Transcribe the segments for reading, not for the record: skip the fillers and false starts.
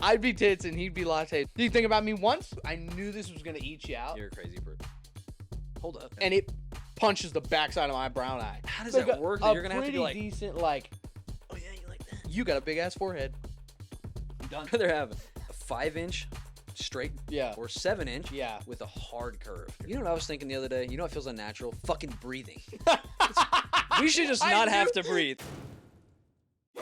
I'd be tits and he'd be latte. Do you think about me once? I knew this was gonna eat you out. You're a crazy person. Hold up. And it punches the backside of my brown eye. How does that work? You're gonna have to be like, decent, like, oh yeah, you like that? you got a big ass forehead. I'm done. I'd rather have a 5-inch straight, Yeah. or 7-inch, Yeah. with a hard curve. You know what I was thinking the other day? You know what feels unnatural? Fucking breathing. We should just not have to breathe.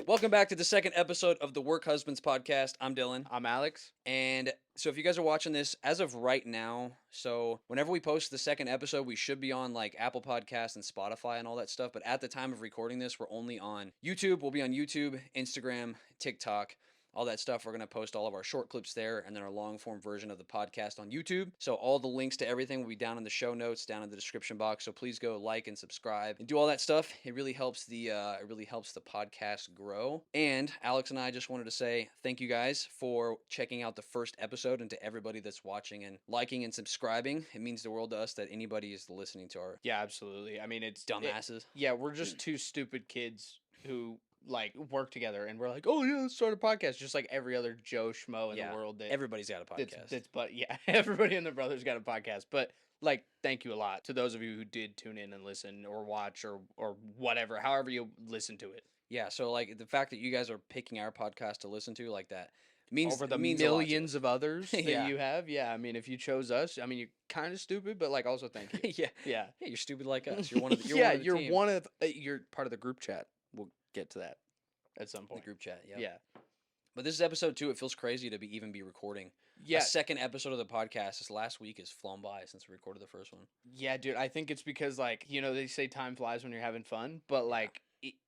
Welcome back to the second episode of the Work Husbands podcast. I'm Dylan. I'm Alex. And so if you guys are watching this as of right now, so whenever we post the second episode, we should be on like Apple Podcasts and Spotify and all that stuff. But at the time of recording this, we're only on YouTube. We'll be on YouTube, Instagram, TikTok, all that stuff. We're going to post all of our short clips there and then our long form version of the podcast on YouTube. So all the links to everything will be down in the show notes, down in the description box. So please go like and subscribe and do all that stuff. It really helps the podcast grow. And Alex and I just wanted to say thank you guys for checking out the first episode, and to everybody that's watching and liking and subscribing. It means the world to us that anybody is listening to our Yeah, absolutely. I mean, it's dumbasses. Yeah, we're just two stupid kids who like work together, and we're like, oh yeah, let's start a podcast, just like every other Joe Schmo in the world. That everybody's got a podcast. But yeah, everybody and their brother's got a podcast. But like, thank you a lot to those of you who did tune in and listen or watch or whatever, however you listen to it. Yeah, so like the fact that you guys are picking our podcast to listen to like that means over the means millions of others that Yeah. you have. Yeah, I mean, if you chose us, I mean, you're kind of stupid, but like also thank you. yeah, Yeah. yeah, you're stupid like us. You're one of the. You're Yeah, one of the you're team. one of you're part of the group chat. We'll get to that at some The point. group chat. Yeah. Yeah. But this is episode 2. It feels crazy to be recording. Yeah. A second episode of the podcast. This last week has flown by since we recorded the first one. Yeah, dude, I think it's because, like, you know, they say time flies when you're having fun, but like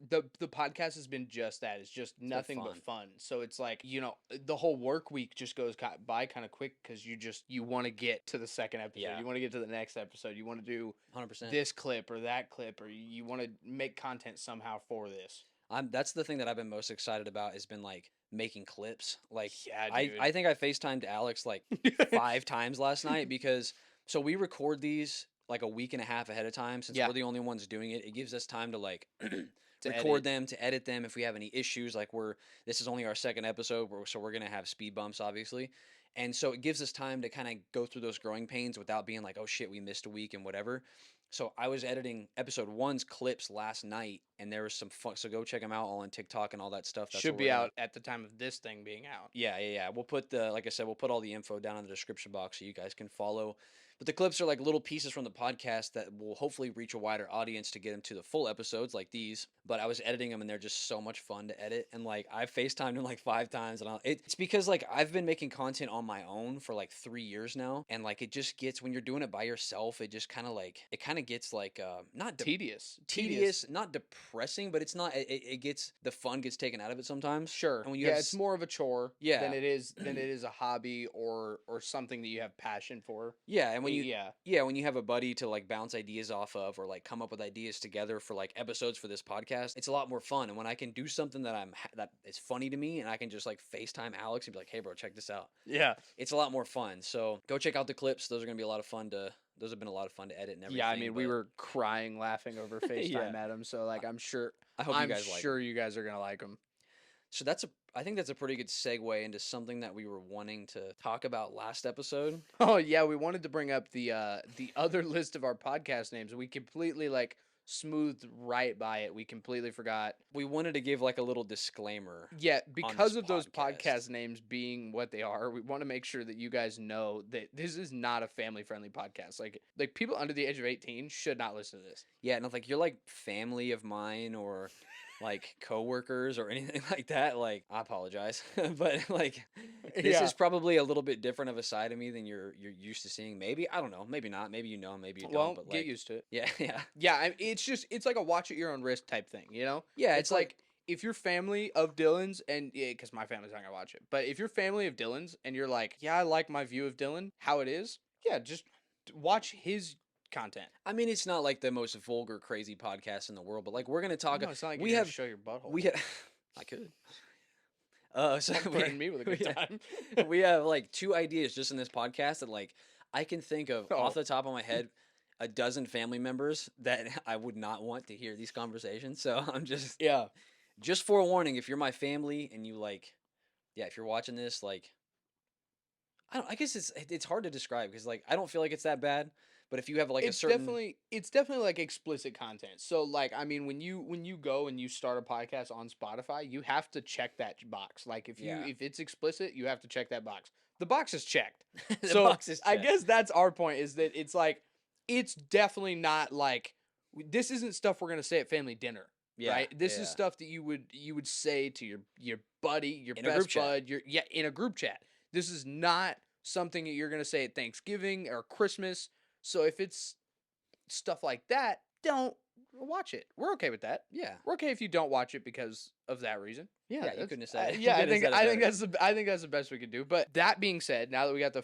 the podcast has been just that. It's just nothing but fun. So it's like, you know, the whole work week just goes by kind of quick because you want to get to the second episode. Yeah. You want to get to the next episode. You want to do 100%. this clip or that clip, or you want to make content somehow for this. That's the thing that I've been most excited about, has been like making clips. Like, Yeah, dude. I think I FaceTimed Alex like 5 times last night, because so we record these like a week and a half ahead of time, since we're the only ones doing it. It gives us time to like record them, to edit them. If we have any issues, like this is only our second episode, so we're gonna have speed bumps, obviously. And so it gives us time to kind of go through those growing pains without being like, oh shit, we missed a week and whatever. So I was editing episode 1's clips last night, and there was some fun. So go check them out all on TikTok and all that stuff. That's Should be out at the time of this thing being out. Yeah. We'll put like I said, we'll put all the info down in the description box so you guys can follow. But the clips are like little pieces from the podcast that will hopefully reach a wider audience to get them to the full episodes like these. But I was editing them, and they're just so much fun to edit. And like I FaceTimed him like 5 times, and it's because like I've been making content on my own for like 3 years now, and like it just gets, when you're doing it by yourself, it just kind of gets like not Tedious, not depressing, but it's not. It gets, the fun gets taken out of it sometimes. Sure. And when you it's more of a chore than it is a hobby or something that you have passion for. Yeah, and when when you have a buddy to like bounce ideas off of, or like come up with ideas together for like episodes for this podcast, it's a lot more fun. And when I can do something that that is funny to me, and I can just like FaceTime Alex and be like, "Hey bro, check this out." Yeah. It's a lot more fun. So go check out the clips. Those are going to be a lot of fun those have been a lot of fun to edit and everything. Yeah, I mean, we were crying laughing over FaceTime at them, so like I'm sure I hope you guys like them. you guys are going to like them. So I think that's a pretty good segue into something that we were wanting to talk about last episode. Oh yeah, we wanted to bring up the other list of our podcast names. We completely like smoothed right by it. We completely forgot. We wanted to give like a little disclaimer. Yeah, because of those podcast names being what they are, we want to make sure that you guys know that this is not a family-friendly podcast. Like people under the age of 18 should not listen to this. Yeah, and if like you're like family of mine or like coworkers or anything like that, like I apologize, but like this is probably a little bit different of a side of me than you're used to seeing. Maybe, I don't know, maybe not, maybe you know, maybe you don't. Well, but get like, used to it. Yeah. It's like a watch at your own risk type thing, you know? Yeah, it's like if you're family of Dylan's, and because my family's not gonna watch it, but if you're family of Dylan's and you're like, yeah, I like my view of Dylan, how it is, yeah, just watch his content. I mean, it's not like the most vulgar, crazy podcast in the world, but like we're gonna talk. No, it's not like you're gonna show your butthole. I could. So threaten me with a good time. We have like 2 ideas just in this podcast that like I can think of off the top of my head a dozen family members that I would not want to hear these conversations. So I'm just forewarning, if you're my family and you like yeah, if you're watching this, like, I guess it's hard to describe because like I don't feel like it's that bad, but if you have like a certain It's definitely like explicit content. So like I mean when you go and you start a podcast on Spotify, you have to check that box. Like Yeah. if it's explicit, you have to check that box. The box is checked. the So box is I checked. guess that's our point is that it's like it's definitely not like this isn't stuff we're gonna say at family dinner. Yeah, Right? This yeah. is stuff that you would say to your buddy, your In a group best chat. bud, in a group chat. This is not something that you're gonna say at Thanksgiving or Christmas. So if it's stuff like that, don't watch it. We're okay with that. Yeah. We're okay if you don't watch it because of that reason. Yeah, you that's- couldn't have said it. You Yeah, I couldn't have think said it I think that's the best we could do. But that being said, now that we got the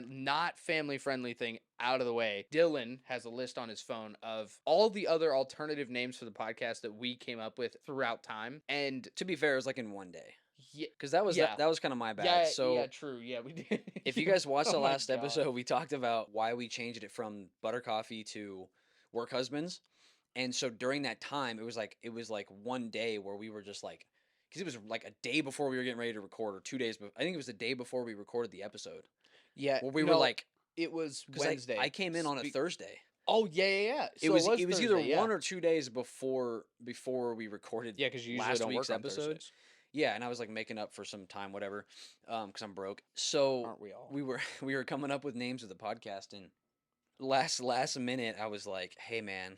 not family friendly thing out of the way, Dylan has a list on his phone of all the other alternative names for the podcast that we came up with throughout time. And To be fair, it was like in one day. yeah, Because that was Yeah. that was kind of my bad. yeah, So yeah, true. Yeah, we did. if you guys watched the Oh my last God. episode, we talked about why we changed it from Butter Coffee to Work Husbands. And so during that time, it was like one day where we were just like, because it was like a day before we were getting ready to record, or 2 days. I think it was the day before we recorded the episode. Yeah, Where we were no, like, it was 'cause Wednesday. I came in on a Speak- Thursday. Oh yeah. It So was either Thursday, yeah. 1 or 2 days before we recorded. Yeah, because you usually last don't week's work on episode. Thursdays. Yeah, and I was like making up for some time, whatever, because I'm broke. So Aren't we all? we were coming up with names of the podcast, and last minute I was like, hey man,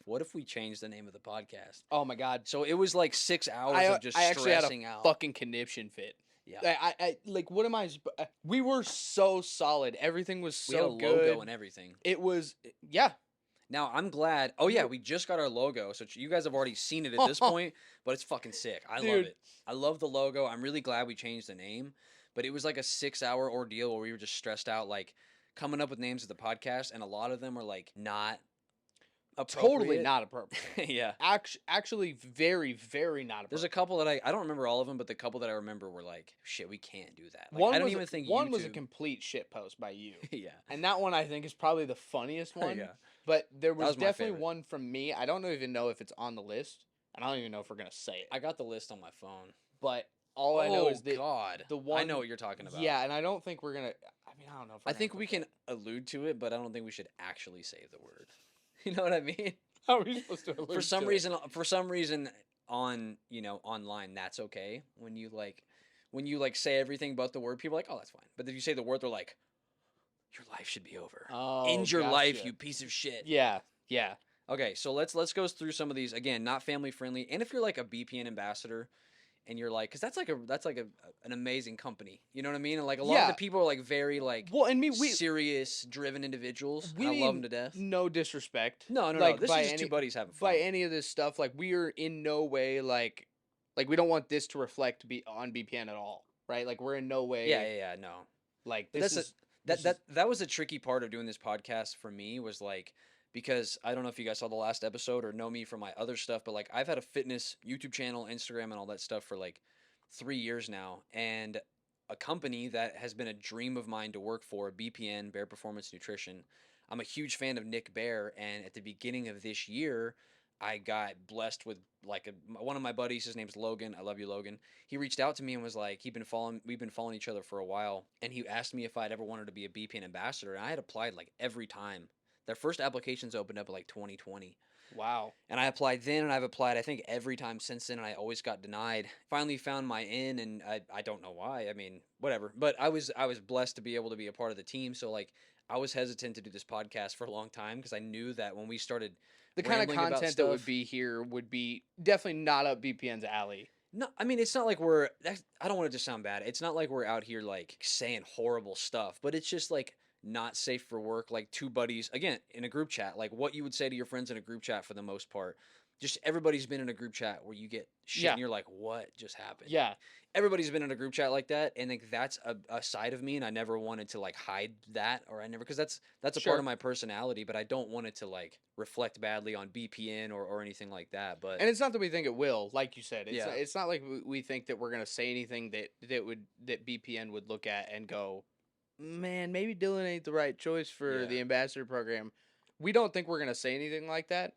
what if we change the name of the podcast? Oh my God. So it was like 6 hours I of just actually had stressing a out. fucking conniption fit. Yeah. I like what am I? We were so solid. Everything was We had a so logo good. and everything. It was yeah. Now I'm glad. Oh yeah, we just got our logo, so you guys have already seen it at this point. But it's fucking sick. I love Dude. it. I love the logo. I'm really glad we changed the name. But it was like a 6-hour ordeal where we were just stressed out, like coming up with names of the podcast, and a lot of them were like not appropriate. Totally not appropriate. Yeah. Actually, very, very not appropriate. There's a couple that I don't remember all of them, but the couple that I remember were like, shit, we can't do that. Like, one I don't was even think one was a YouTube- complete shit post by you, yeah. and that one I think is probably the funniest one. Yeah. But there was, was my definitely favorite. one from me. I don't even know if it's on the list, and I don't even know if we're gonna say it. I got the list on my phone. But all I know is that God. the I one know what you're talking about. Yeah, and I don't think we're gonna. I mean, I don't know. If we're I think gonna we can allude to it, but I don't think we should actually say the word. You know what I mean? How are we supposed to allude For some to it? reason on, online, that's okay. When you say everything but the word, people are like, oh, that's fine. But if you say the word, they're like, your life should be over. Oh, End your life, gotcha. you piece of shit. Yeah. Okay, so let's go through some of these again. Not family friendly, and if you're like a BPN ambassador, and you're like, because that's like an amazing company. You know what I mean? And like a lot of Yeah. the people are like very like Well, and we serious, driven individuals. we and I love mean them to death. no disrespect. No. like, This by is just two any- buddies having fun. By any of this stuff, like we are in no way like we don't want this to reflect on BPN at all, right? Like we're in no way. Yeah. No. Like But this that's is that was a tricky part of doing this podcast for me, was like, because I don't know if you guys saw the last episode or know me from my other stuff, but like I've had a fitness YouTube channel, Instagram, and all that stuff for like 3 years now, and a company that has been a dream of mine to work for, BPN, Bear Performance Nutrition. I'm a huge fan of Nick Bear, and at the beginning of this year, I got blessed with like one of my buddies. His name's Logan. I love you, Logan. He reached out to me and was like, we've been following each other for a while, and he asked me if I'd ever wanted to be a BPN ambassador, and I had applied like every time. Their first applications opened up in like 2020. wow. And I applied then, and I've applied I think every time since then, and I always got denied. Finally found my in, and I don't know why. I mean, whatever. But I was blessed to be able to be a part of the team. So like I was hesitant to do this podcast for a long time because I knew that when we started The kind of rambling about content that would stuff- be here would be definitely not up BPN's alley. No, I mean, it's not like I don't want it to sound bad. It's not like we're out here like saying horrible stuff, but it's just like not safe for work, like two buddies, again, in a group chat, like what you would say to your friends in a group chat for the most part. Just everybody's been in a group chat where you get shit Yeah. and you're like, what just happened? Yeah. Everybody's been in a group chat like that, and like that's a side of me, and I never wanted to like hide that, or because that's a Sure. part of my personality, but I don't want it to like reflect badly on BPN or anything like that. But And it's not that we think it will, like you said. Yeah. It's not like we think that we're gonna say anything that BPN would look at and go, man, maybe Dylan ain't the right choice for Yeah. the ambassador program. We don't think we're gonna say anything like that.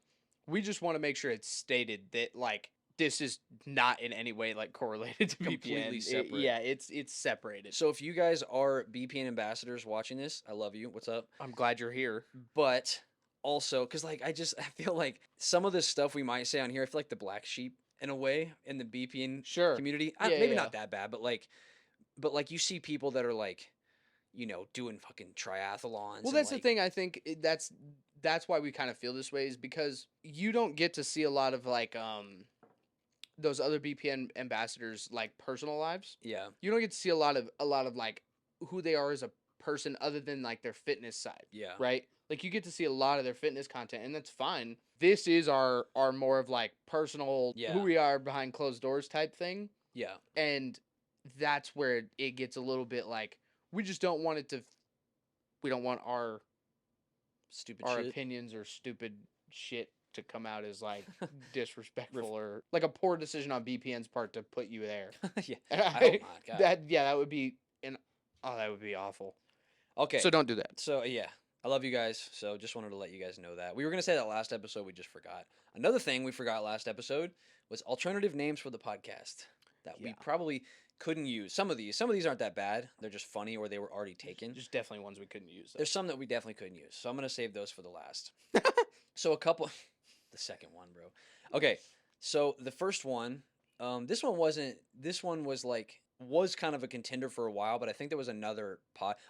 We just want to make sure it's stated that like this is not in any way like correlated to Completely BPN. separate. It's separated. So if you guys are BPN ambassadors watching this, I love you. What's up? I'm glad you're here. But also, because like I feel like some of this stuff we might say on here, I feel like the black sheep in a way in the BPN community. Maybe not that bad, but like you see people that are like, you know, doing fucking triathlons. Well, that's the thing. I think that's why we kind of feel this way, is because you don't get to see a lot of like those other BPN ambassadors like personal lives. Yeah. You don't get to see a lot of like who they are as a person other than like their fitness side. Yeah. Right? Like you get to see a lot of their fitness content, and that's fine. This is our more of like personal who we are behind closed doors type thing. Yeah. And that's where it gets a little bit like we just don't want we don't want our opinions or stupid shit to come out as like disrespectful or like a poor decision on BPN's part to put you there. Yeah. I hope not. God. That would be that would be awful. Okay. So don't do that. So yeah, I love you guys. So just wanted to let you guys know that. We were going to say that last episode, we just forgot. Another thing we forgot last episode was alternative names for the podcast that we probably couldn't use. Some of these aren't that bad. They're just funny, or they were already taken. There's definitely ones we couldn't use, though. There's some that we definitely couldn't use. So I'm going to save those for the last. So the second one, bro. Okay. So the first one, this one was kind of a contender for a while, but I think there was another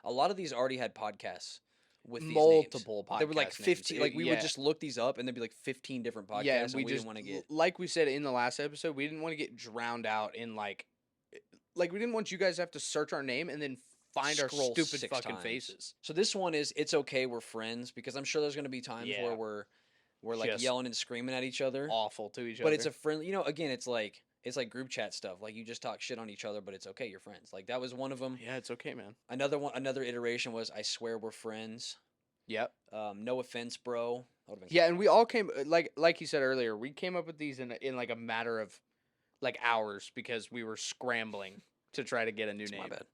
a lot of these already had podcasts with these multiple names. podcasts. There were like 15. Names. Like we would just look these up, and there'd be like 15 different podcasts. Yeah, and we didn't want to get, like we said in the last episode, we didn't want to get drowned out in like we didn't want you guys to have to search our name and then find our stupid fucking faces. So this one is It's Okay We're Friends, because I'm sure there's going to be times where we're like just yelling and screaming at each other, awful to each other. But it's a friendly, you know. Again, it's like group chat stuff. Like you just talk shit on each other, but it's okay. You're friends. Like that was one of them. Yeah, it's okay, man. Another iteration was I Swear We're Friends. Yep. No offense, bro. Yeah, and we all came like you said earlier. We came up with these in like a matter of like hours because we were scrambling to try to get a new name. My bad.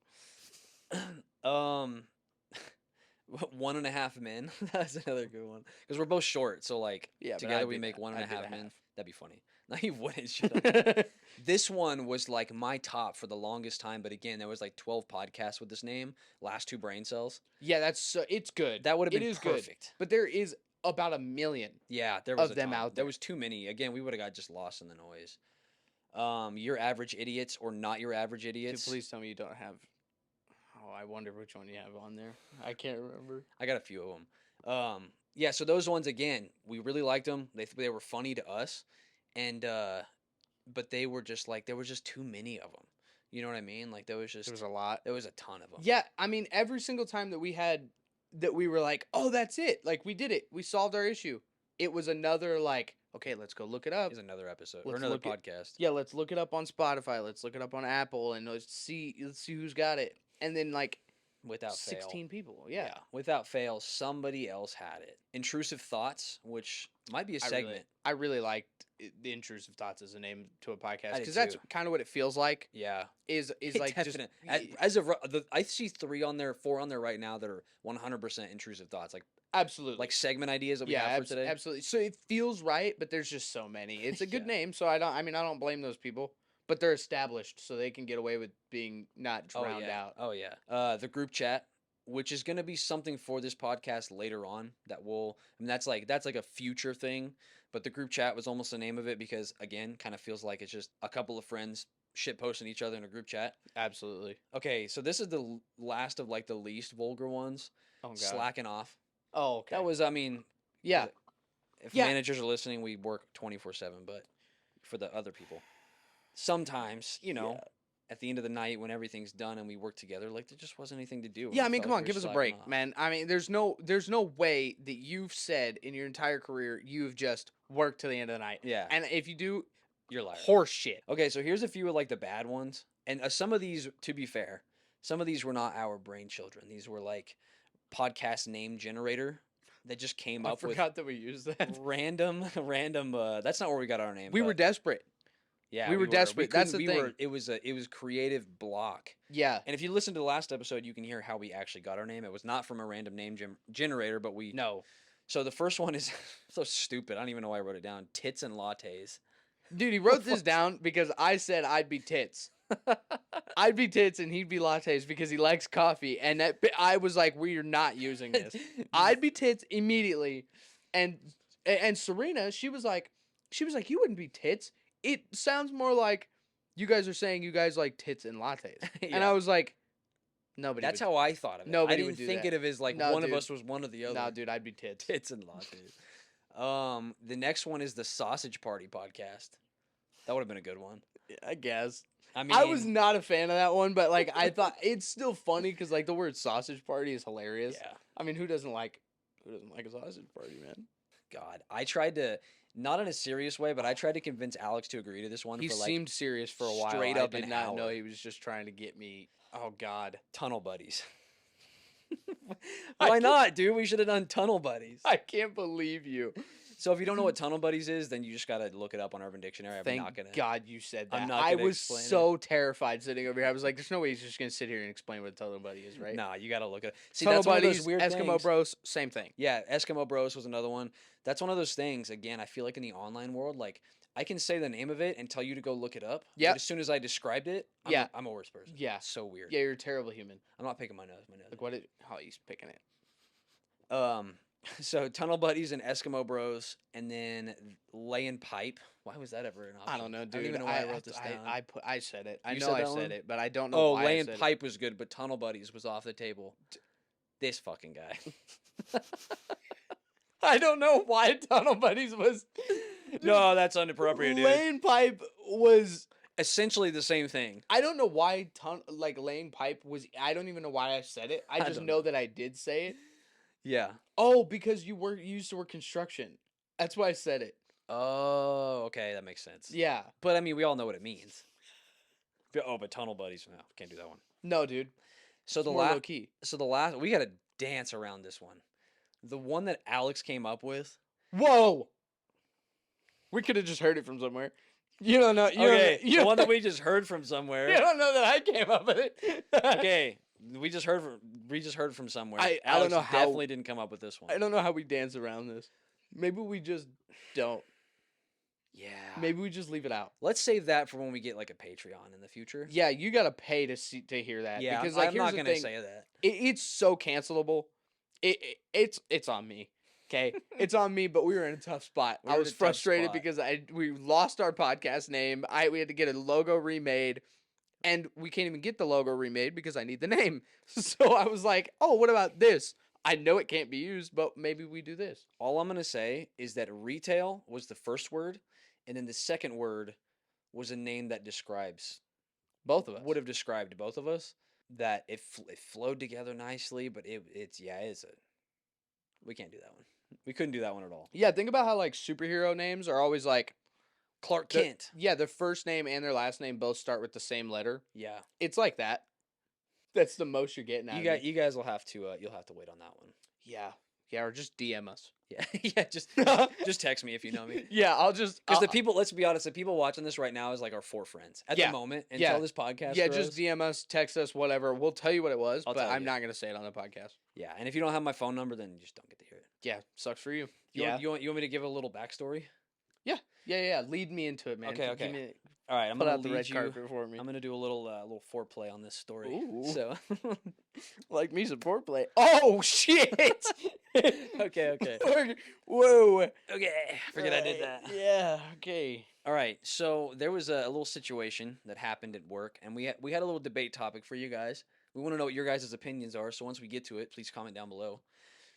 1.5 Men. That's another good one because we're both short. So like together we make 1.5 men. That'd be funny. No, you wouldn't. Shut up. This one was like my top for the longest time, but again, there was like 12 podcasts with this name. Last two brain cells. Yeah, it's good. That would have been perfect. Good. But there is about 1 million. Yeah, there was of them out there. There was too many. Again, we would have got just lost in the noise. Your Average Idiots or Not Your Average Idiots. Dude, please tell me you don't have. Oh, I wonder which one you have on there. I can't remember. I got a few of them. Yeah, so those ones again, we really liked them. They were funny to us, and but they were just like there was just too many of them. You know what I mean? Like there was a lot. There was a ton of them. Yeah, I mean every single time that we were like, oh, that's it. Like we did it. We solved our issue. It was another like, okay, let's go look it up. It's another episode or another podcast. Yeah, let's look it up on Spotify. Let's look it up on Apple, and let's see who's got it. And then like without 16 people. Yeah. Without fail, somebody else had it. Intrusive Thoughts, which might be a segment. I really liked the Intrusive Thoughts as a name to a podcast because that's kind of what it feels like. Yeah. Is like definite. As of I see 4 on there right now that are 100% intrusive thoughts. Like absolutely. Like segment ideas that we have for today. Absolutely. So it feels right, but there's just so many. It's a good name, so I don't blame those people. But they're established, so they can get away with being not drowned out. Oh yeah. The group chat, which is going to be something for this podcast later on. That's like a future thing. But the group chat was almost the name of it because again, kind of feels like it's just a couple of friends shit posting each other in a group chat. Absolutely. Okay, so this is the last of like the least vulgar ones. Oh God. Slacking off. Oh, okay. That was, yeah. If managers are listening, we work 24/7. But for the other people. Sometimes, at the end of the night when everything's done and we work together, like there just wasn't anything to do. Yeah, I mean, come on, give us a break, man. I mean, there's no way that you've said in your entire career you've just worked till the end of the night. Yeah. And if you do, you're lying. Horse shit. Okay, so here's a few of like the bad ones. And some of these, to be fair, some of these were not our brain children. These were like podcast name generator that just came up with. I forgot that we used that. Random. That's not where we got our name. We were desperate. Yeah, we were desperate. That's the thing. It was creative block. Yeah. And if you listen to the last episode, you can hear how we actually got our name. It was not from a random name generator, but we. No. So the first one is so stupid. I don't even know why I wrote it down. Tits and Lattes. Dude, he wrote this down because I said I'd be tits. I'd be tits and he'd be lattes because he likes coffee. And I was like, we're not using this. I'd be tits immediately. And Serena, she was like, you wouldn't be tits. It sounds more like you guys are saying you guys like tits and lattes. Yeah. And I was like, nobody. That's how I thought of it. Nobody I didn't would do think that. it as like one of us was one or the other. No, dude, I'd be tits. Tits and lattes. The next one is the Sausage Party podcast. That would have been a good one. Yeah, I guess. I mean, I was not a fan of that one, but like I thought it's still funny because like the word sausage party is hilarious. Yeah. I mean, who doesn't like a sausage party, man? God, I tried to, not in a serious way, but I tried to convince Alex to agree to this one. He for like seemed serious for a while. Straight up, I did not know he was just trying to get me. Oh God, Tunnel Buddies. Why not, dude? We should have done Tunnel Buddies. I can't believe you. So if you don't know what Tunnel Buddies is, then you just gotta look it up on Urban Dictionary. Thank God you said that. I'm not I gonna was explain so terrified sitting over here. I was like, "There's no way he's just gonna sit here and explain what a Tunnel Buddy is, right?" Nah, you gotta look it up. See, Tunnel that's one of Buddies, those weird Eskimo things. Bros, same thing. Yeah, Eskimo Bros was another one. That's one of those things. Again, I feel like in the online world, like I can say the name of it and tell you to go look it up. Yeah. As soon as I described it, I'm a worse person. Yeah. So weird. Yeah, you're a terrible human. I'm not picking my nose. Like how he's picking it. So Tunnel Buddies and Eskimo Bros, and then Laying Pipe. Why was that ever an option? I don't know, dude. I don't even know why I wrote this down. I said it. I You know said I that said one? it, but I don't know Oh, why I Laying said Pipe was good, but Tunnel Buddies was off the table. This fucking guy. I don't know why Tunnel Buddies was. No, that's inappropriate, dude. Laying Pipe was Essentially the same thing. I don't know why Laying Pipe was. I don't even know why I said it. I just know that I did say it. Yeah. Oh, because you used the word construction. That's why I said it. Oh, okay, that makes sense. Yeah. But I mean, we all know what it means. But Tunnel Buddies, no, can't do that one. No, dude. So it's more low key. So the last, we got to dance around this one. The one that Alex came up with. Whoa. We could have just heard it from somewhere. You don't know. The one that we just heard from somewhere. You don't know that I came up with it. Okay. We just heard from somewhere. I Alex don't know how. Definitely didn't come up with this one. I don't know how we dance around this. Maybe we just don't. Yeah. Maybe we just leave it out. Let's save that for when we get like a Patreon in the future. Yeah, you gotta pay to hear that. Yeah, because like I'm here's not the gonna thing. say that. It's so cancelable. It's on me. Okay, it's on me. But we were in a tough spot. I was frustrated because we lost our podcast name. We had to get a logo remade, and we can't even get the logo remade because I need the name. So I was like, oh, what about this? I know it can't be used, but maybe we do this. All I'm gonna say is that retail was the first word, and then the second word was a name that describes both of us. Would have described both of us. That it flowed together nicely, but we can't do that one. We couldn't do that one at all. Yeah, think about how like superhero names are always like Clark Kent. Their first name and their last name both start with the same letter. Yeah, it's like that. That's the most you're getting out of me. You guys will have to you'll have to wait on that one. Yeah, or just DM us. Yeah, just text me if you know me. Yeah, I'll just because the people. Let's be honest, the people watching this right now is like our 4 friends at the moment until this podcast. Yeah, grows. just DM us, text us, whatever. We'll tell you what it was, but I'm not gonna say it on the podcast. Yeah, and if you don't have my phone number, then you just don't get to hear it. Yeah, sucks for you. You want me to give a little backstory? Yeah. Lead me into it, man. Okay. All right, I'm Put gonna out the red carpet for me. I'm gonna do a little foreplay on this story. Ooh. So, like me some foreplay. Oh shit! Okay. Whoa. Okay. Forget I did that. Yeah. Okay. All right. So there was a little situation that happened at work, and we had a little debate topic for you guys. We want to know what your guys' opinions are. So once we get to it, please comment down below.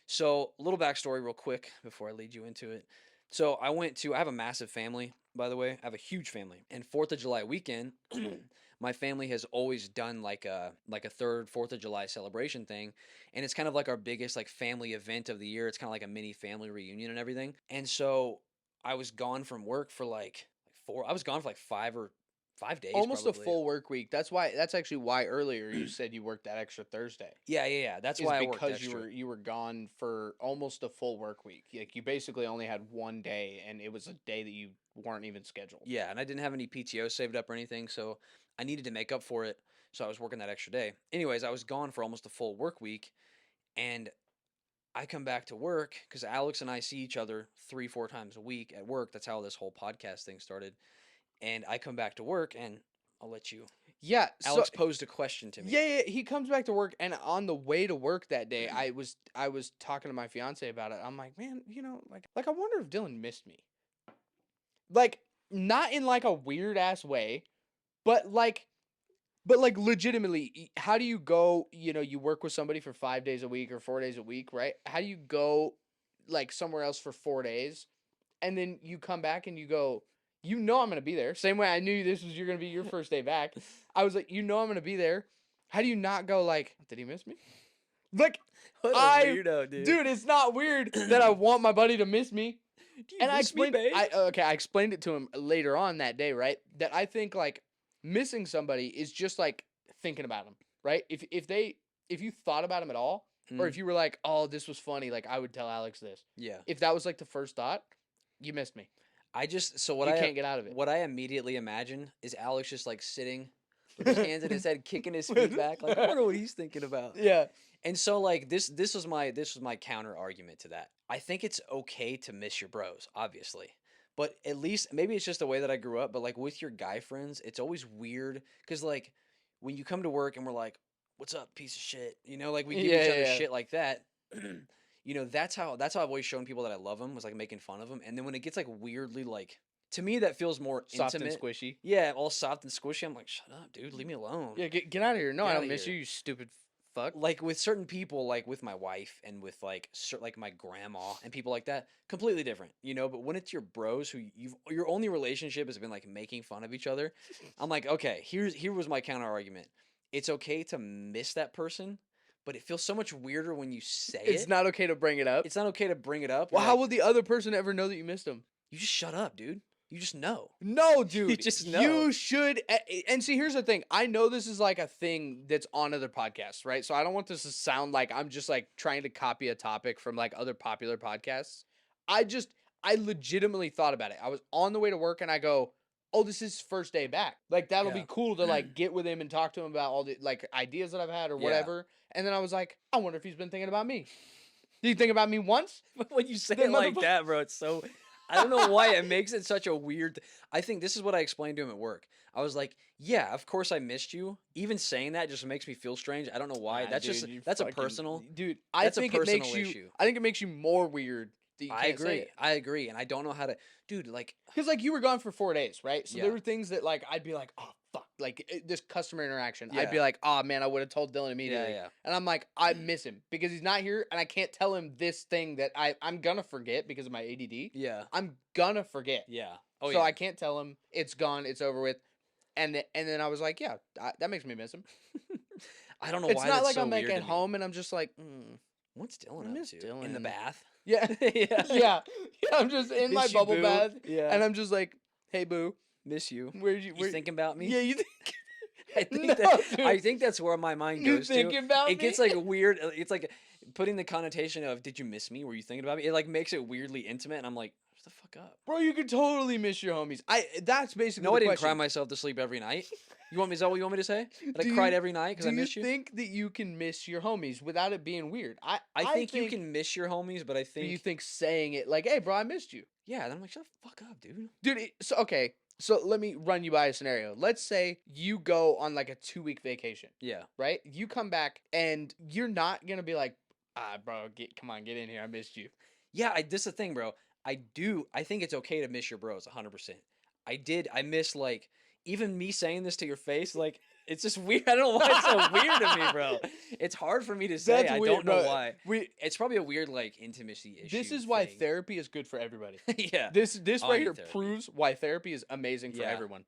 So a little backstory, real quick, before I lead you into it. So I have a massive family, by the way. I have a huge family. And 4th of July weekend, my family has always done like a third 4th of July celebration thing. And it's kind of like our biggest like family event of the year. It's kind of like a mini family reunion and everything. And so I was gone from work for I was gone for 5 days. Almost probably. a full work week. That's actually why earlier you said you worked that extra Thursday. Yeah. That's why I worked extra. Because you were gone for almost a full work week. Like you basically only had one day, and it was a day that you weren't even scheduled. Yeah, and I didn't have any PTO saved up or anything, so I needed to make up for it. So I was working that extra day. Anyways, I was gone for almost a full work week, and I come back to work because Alex and I see each other 3-4 times a week at work. That's how this whole podcast thing started. and I come back to work, and I'll let you. Yeah, Alex posed a question to me. Yeah, he comes back to work, and on the way to work that day, I was talking to my fiance about it. I'm like, man, like I wonder if Dylan missed me. Like, not in like a weird ass way, but like legitimately, how do you go? You work with somebody for 5 days a week or 4 days a week, right? How do you go like somewhere else for 4 days, and then you come back and you go, I'm gonna be there. Same way I knew you're gonna be your first day back. I was like, I'm gonna be there. How do you not go like, did he miss me? Like, what a weirdo, dude. It's not weird that I want my buddy to miss me. And I explained, I explained it to him later on that day, right? That I think like missing somebody is just like thinking about them, right? If you thought about him at all, or if you were like, oh, this was funny, like I would tell Alex this. Yeah. If that was like the first thought, you missed me. Can't get out of it. What I immediately imagine is Alex just like sitting with his hands in his head, kicking his feet back, like I wonder what he's thinking about. Yeah. And so like this was my counter argument to that. I think it's okay to miss your bros, obviously. But at least maybe it's just the way that I grew up, but like with your guy friends, it's always weird cuz like when you come to work and we're like, "What's up, piece of shit?" Like we give each other shit like that. That's how I've always shown people that I love them, was like making fun of them. And then when it gets like weirdly like, to me that feels more soft intimate. and squishy. Yeah, all soft and squishy. I'm like, shut up, dude, leave me alone. Yeah, get out of here. No, I don't miss you, you stupid fuck. Like with certain people, like with my wife and with like my grandma and people like that, completely different, But when it's your bros who your only relationship has been like making fun of each other, I'm like, okay, here was my counter argument. It's okay to miss that person, but it feels so much weirder when you say it. It's not okay to bring it up. It's not okay to bring it up. Well, how will the other person ever know that you missed them? You just shut up, dude. You just know. No, dude. You just know. You should. And see, here's the thing. I know this is like a thing that's on other podcasts, right? So I don't want this to sound like I'm just like trying to copy a topic from like other popular podcasts. I legitimately thought about it. I was on the way to work and I go, oh, this is first day back. Like, that'll be cool to like get with him and talk to him about all the like ideas that I've had or whatever. And then I was like, I wonder if he's been thinking about me. Did you think about me once? When you say it like that, bro, it's so... I don't know why it makes it such a weird... I think this is what I explained to him at work. I was like, yeah, of course I missed you. Even saying that just makes me feel strange. I don't know why. That's dude, that's a personal... Dude, I think it makes you... issue. I think it makes you more weird that you can't say it. I agree. And I don't know how to... Dude, like... Because, like, you were gone for 4 days, right? So there were things that, like, I'd be like, oh, fuck. Like, this customer interaction. I'd be like, oh, man, I would have told Dylan immediately. Yeah. And I'm like, I miss him because he's not here, and I can't tell him this thing that I'm gonna forget because of my ADD. Yeah. I'm gonna forget. Yeah. Oh, so I can't tell him. It's gone. It's over with. And then I was like, yeah, that makes me miss him. I don't know why that's so weird. It's not like so I'm like weird at home and I'm just like, what's Dylan I up miss to? Dylan. In the bath? Yeah. Yeah. I'm just in my Miss you, bubble boo. bath. Yeah. And I'm just like, hey, boo. Miss you. Where'd you thinking about me? Yeah, you think... I think that's where my mind goes to. Thinking about me? It gets like weird. It's like putting the connotation of, did you miss me? Were you thinking about me? It like makes it weirdly intimate. And I'm like, shut the fuck up. Bro, you could totally miss your homies. That's basically No, the I didn't question. cry myself to sleep every night. Is that what you want me to say? That I cried every night because I miss you? Do you think that you can miss your homies without it being weird? I think you can miss your homies, but I think... Do you think saying it like, hey, bro, I missed you? Yeah, then I'm like, shut the fuck up, dude. Dude, okay. So let me run you by a scenario. Let's say you go on like a 2-week vacation. Yeah. Right? You come back and you're not going to be like, bro, come on, get in here. I missed you. Yeah, this is the thing, bro. I think it's okay to miss your bros 100%. I miss like, even me saying this to your face, like, it's just weird. I don't know why it's so weird to me, bro. It's hard for me to say. That's I weird, don't know bro. why. It's probably a weird like intimacy issue. This is why therapy is good for everybody. Yeah. This right here therapy. proves why therapy is amazing for everyone.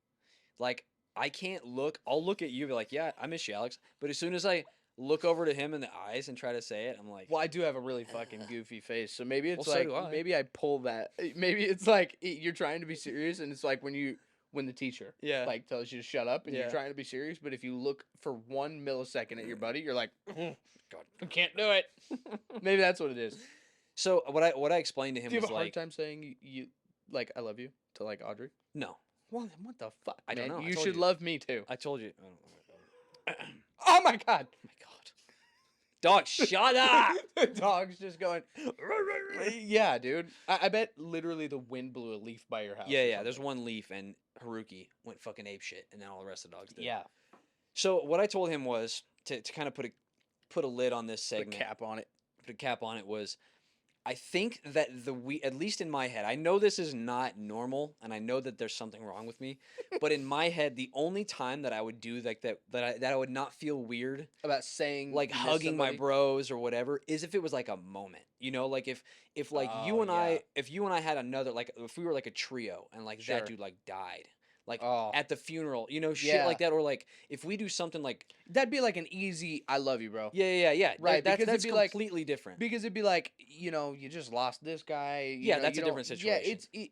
Like, I can't look. I'll look at you and be like, yeah, I miss you, Alex. But as soon as I look over to him in the eyes and try to say it, I'm like, well, I do have a really fucking goofy face, so maybe it's Well, so like do I. maybe I pull that. Maybe it's like you're trying to be serious, and it's like when the teacher like tells you to shut up and you're trying to be serious, but if you look for 1 millisecond at your buddy, you're like, God, I can't do it. Maybe that's what it is. So what I explained to him Do you was have a hard like, time saying you like I love you to like Audrey? no, Well, then what the fuck? I don't man? know. I You told should you. love me too. I told you. Oh my god. Oh my god. Dog, shut up. The dog's just going. Yeah, dude. I bet literally the wind blew a leaf by your house. Yeah. There's one leaf, and Haruki went fucking ape shit, and then all the rest of the dogs did. Yeah. So what I told him was to kind of put a lid on this segment. Put a cap on it. Put a cap on it was, I think that at least in my head, I know this is not normal, and I know that there's something wrong with me, but in my head, the only time that I would do like that I would not feel weird about saying like hugging my bros or whatever is if it was like a moment, you know, like if like you and I had another, like if we were like a trio and like that dude like died. Like at the funeral, you know, shit like that, or like if we do something like that'd be like an easy "I love you, bro." Yeah. Right, that's it'd be completely different. Because it'd be like, you know, you just lost this guy. Yeah, that's a different situation. Yeah,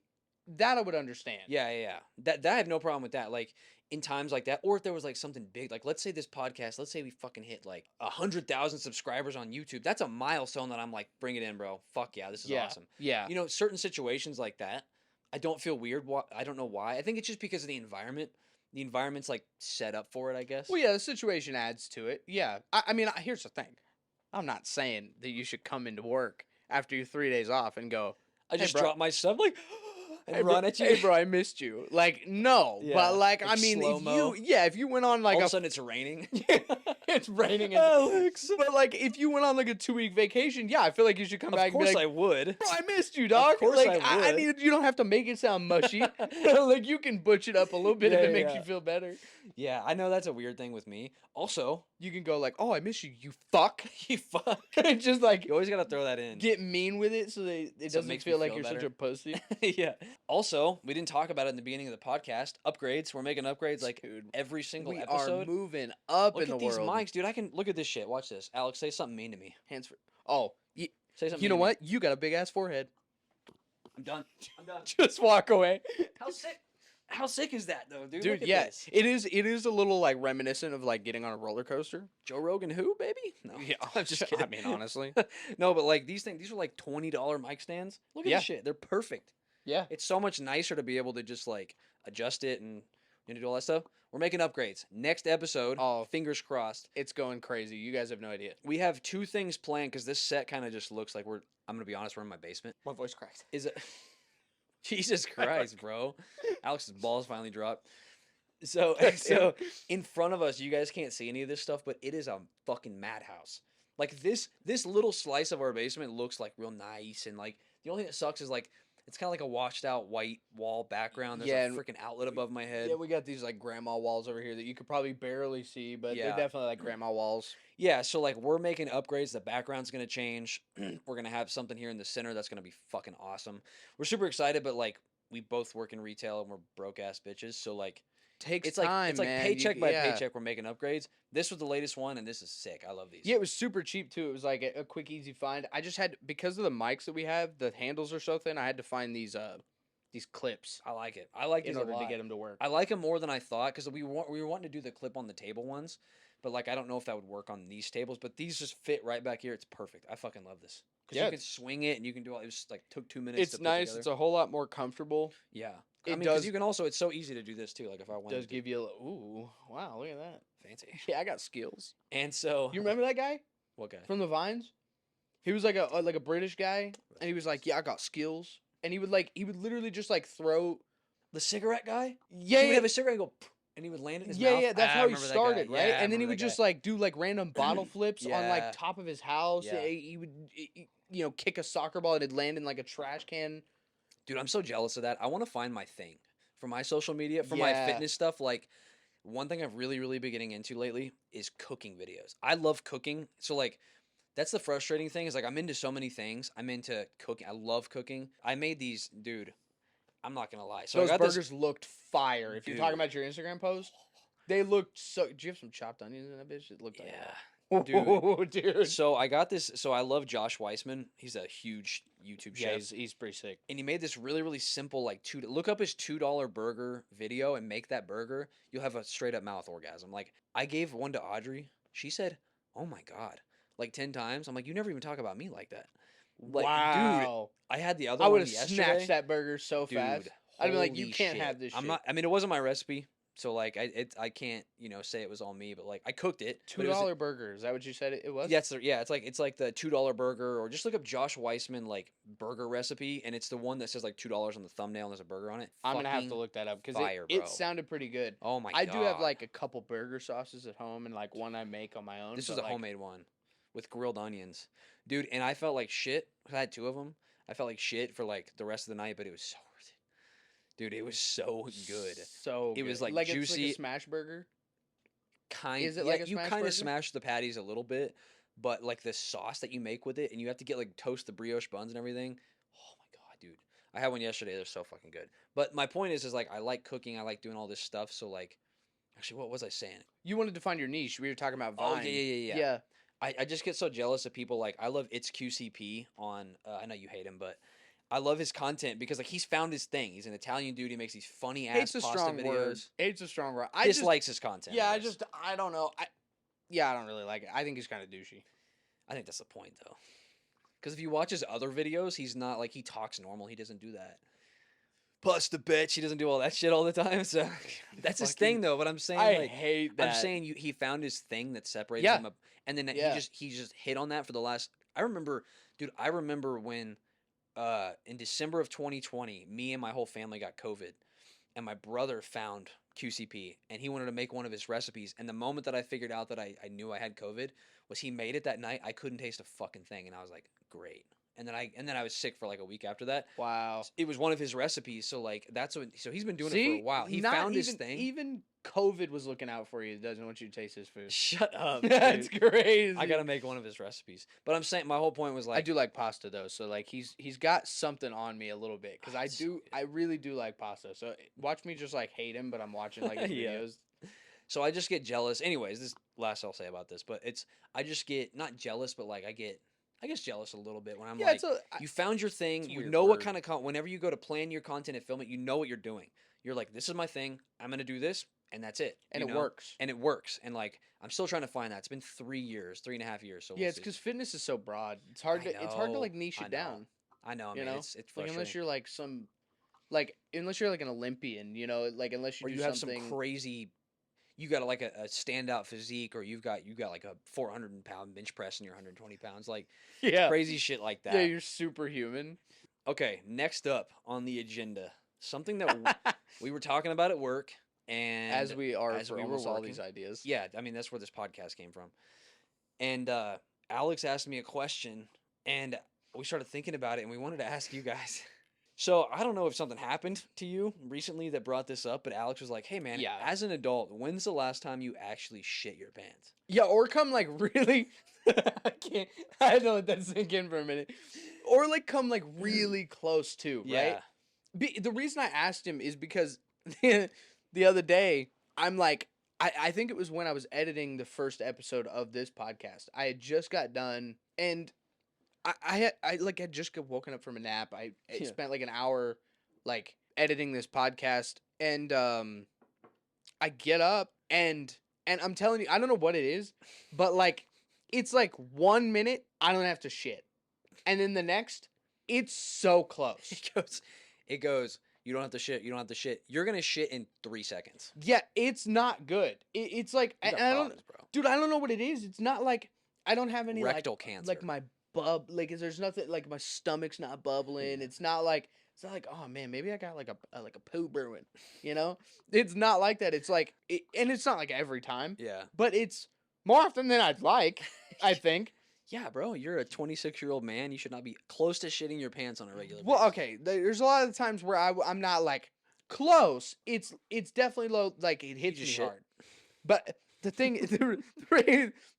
that I would understand. Yeah. That I have no problem with that. Like in times like that, or if there was like something big, like let's say this podcast, let's say we fucking hit like 100,000 subscribers on YouTube. That's a milestone that I'm like, bring it in, bro. Fuck yeah, this is awesome. Yeah, you know, certain situations like that. I don't feel weird. I don't know why. I think it's just because of the environment. The environment's like set up for it, I guess. Well, yeah, the situation adds to it. Yeah. I mean, here's the thing. I'm not saying that you should come into work after your 3 days off and go, I just drop my stuff like and run at you. Hey, bro, I missed you. Like, no. Yeah, but like I mean, if you went on like all of a sudden it's raining. It's raining. Alex. But like, if you went on like a 2-week vacation, yeah, I feel like you should come back. Of course and be like, I would. Bro, I missed you, dog. Of course like, I would. I need. You don't have to make it sound mushy. Like you can butch it up a little bit if it makes you feel better. Yeah, I know that's a weird thing with me. Also, you can go like, "Oh, I miss you, you fuck, you fuck." Just like you always gotta throw that in. Get mean with it so it doesn't feel like you're such a pussy. Yeah. Also, we didn't talk about it in the beginning of the podcast. Upgrades. We're making upgrades like every single episode. We are moving up in the world. Look at these mics, dude. I can look at this shit. Watch this. Alex, say something mean to me. Hands free. Oh, say something. You know what? You got a big ass forehead. I'm done. Just walk away. How sick is that though, dude? Dude, yes, it is. It is a little like reminiscent of like getting on a roller coaster. Joe Rogan, who, baby? No, yeah, I'm just kidding. I mean, honestly, no, but like these are like $20 mic stands. Look at this shit; they're perfect. Yeah, it's so much nicer to be able to just like adjust it and do all that stuff. We're making upgrades. Next episode, fingers crossed. It's going crazy. You guys have no idea. We have 2 things planned because this set kind of just looks like I'm gonna be honest, we're in my basement. My voice cracked. Is it? Jesus Christ, bro. Alex's balls finally dropped. So in front of us, you guys can't see any of this stuff, but it is a fucking madhouse. Like this little slice of our basement looks like real nice, and like the only thing that sucks is like it's kind of like a washed out white wall background. There's a freaking outlet above my head. Yeah, we got these like grandma walls over here that you could probably barely see, but they're definitely like grandma walls. Yeah, so like we're making upgrades. The background's gonna change. We're gonna have something here in the center that's gonna be fucking awesome. We're super excited, but like we both work in retail and we're broke ass bitches, so like it's time, it's like paycheck by paycheck. We're making upgrades. This was the latest one, and this is sick. I love these. Yeah, it was super cheap too. It was like a quick, easy find. I just had, because of the mics that we have, the handles are so thin. I had to find these clips. I like it. I like these in order a lot. to get them to work. I like them more than I thought because we were wanting to do the clip on the table ones, but like I don't know if that would work on these tables. But these just fit right back here. It's perfect. I fucking love this. Because you can swing it and you can do all. It was like took 2 minutes. It's nice. It's a whole lot more comfortable. Yeah. I mean, because you can also. It's so easy to do this too. Like if I wanted. Does give you a ooh, wow, look at that, fancy. Yeah, I got skills. And so you remember that guy? What guy? From the Vines? He was like a British guy, and he was like, "Yeah, I got skills." And he would literally just like throw the cigarette guy. Yeah, he would have a cigarette and go, and he would land in his mouth. Yeah, that's how he started, right? Yeah, and then he would just like do like random bottle flips on like top of his house. Yeah. He would kick a soccer ball and it'd land in like a trash can. Dude, I'm so jealous of that. I want to find my thing for my social media, for my fitness stuff. Like, one thing I've really, really been getting into lately is cooking videos. I love cooking. So, like, that's the frustrating thing is, like, I'm into so many things. I'm into cooking. I love cooking. I made these, dude, I'm not going to lie. So those burgers looked fire. If you're talking about your Instagram post, they looked so... Do you have some chopped onions in that bitch? It looked like that. Dude. So I got this. So I love Josh Weissman. He's a huge YouTube chef. Yeah, he's pretty sick. And he made this really, really simple, like look up his $2 burger video and make that burger. You'll have a straight up mouth orgasm. Like I gave one to Audrey. She said, "Oh my God," like 10 times. I'm like, "You never even talk about me like that." Like, wow. Dude, I had the other. I would have snatched that burger so fast. Dude, I'd be like, "You can't have this shit." I'm not. I mean, it wasn't my recipe. So like I can't say it was all me, but like I cooked it. $2 burger. Is that what you said it was? Yeah, it's like the $2 burger, or just look up Josh Weissman like burger recipe, and it's the one that says like $2 on the thumbnail and there's a burger on it. I'm gonna have to look that up because it sounded pretty good. Oh my god! I do have like a couple burger sauces at home and like one I make on my own. This was a homemade one with grilled onions, dude. And I felt like shit. I had 2 of them. I felt like shit for like the rest of the night, but it was so worth it. Dude, it was so good. So it was like juicy. It's like a smash burger. Is it like a smash burger? Smash the patties a little bit, but like the sauce that you make with it, and you have to get like toast the brioche buns and everything. Oh my god, dude! I had one yesterday. They're so fucking good. But my point is like I like cooking. I like doing all this stuff. So like, actually, what was I saying? You wanted to find your niche. We were talking about Vine. Oh yeah. I just get so jealous of people. Like I love It's QCP on. I know you hate him, but I love his content because like he's found his thing. He's an Italian dude. He makes these funny ass pasta videos. Hate's a strong word. Dislikes his content. Yeah, I don't know. I don't really like it. I think he's kind of douchey. I think that's the point though. Because if you watch his other videos, he's not like he talks normal. He doesn't do that. Pasta bitch. He doesn't do all that shit all the time. So that's his thing though. But I'm saying I hate that. I'm saying he found his thing that separates him up, and then he just hit on that for the last. I remember when. In December of 2020, me and my whole family got COVID, and my brother found QCP, and he wanted to make one of his recipes. And the moment that I figured out that I knew I had COVID was he made it that night. I couldn't taste a fucking thing, and I was like, great. And then I was sick for like a week after that. Wow. It was one of his recipes, so like so he's been doing it for a while. He found his thing. Even COVID was looking out for you. It doesn't want you to taste his food. Shut up. That's crazy. I gotta make one of his recipes. But I'm saying my whole point was like I do like pasta though, so like he's got something on me a little bit because I really do like pasta. So watch me just like hate him, but I'm watching like his videos. So I just get jealous. Anyways, this is last I'll say about this, but I just get not jealous, but like I guess jealous a little bit when I'm like, you found your thing. You know what kind of whenever you go to plan your content and film it, you know what you're doing. You're like, this is my thing. I'm going to do this. And that's it. And it works. And it works. And like, I'm still trying to find that. It's been 3.5 years. So it's because fitness is so broad. It's hard to like niche it down. I know. I mean, it's frustrating. Like unless you're like unless you're like an Olympian, like unless you have some crazy. You got like a standout physique, or you've got like a 400-pound bench press and you're 120 pounds, like crazy shit like that. Yeah, you're superhuman. Okay, next up on the agenda, something that we were talking about at work, and as we were almost all these ideas. Yeah, I mean that's where this podcast came from. And Alex asked me a question, and we started thinking about it, and we wanted to ask you guys. So I don't know if something happened to you recently that brought this up, but Alex was like, hey man, as an adult, when's the last time you actually shit your pants? Yeah, or come like really I had to let that sink in for a minute. Or like come like really close to, right? The reason I asked him is because the other day, I'm like, I think it was when I was editing the first episode of this podcast. I had just got done, and I had just woken up from a nap. I spent like an hour like editing this podcast, and I get up and I'm telling you, I don't know what it is, but like it's like 1 minute I don't have to shit, and then the next it's so close. It goes. You don't have to shit. You don't have to shit. You're gonna shit in 3 seconds. Yeah, it's not good. It's like I don't, dude. I don't know what it is. It's not like I don't have any rectal cancer. Like my there's nothing like my stomach's not bubbling. It's not like oh man, maybe I got like a poo brewing. It's not like that. It's like and it's not like every time. Yeah, but it's more often than I'd like. I think. Yeah, bro, you're a 26-year-old man. You should not be close to shitting your pants on a regular basis. Well, okay, there's a lot of times where I'm not like close. It's definitely low. Like it hits me hard. But the thing,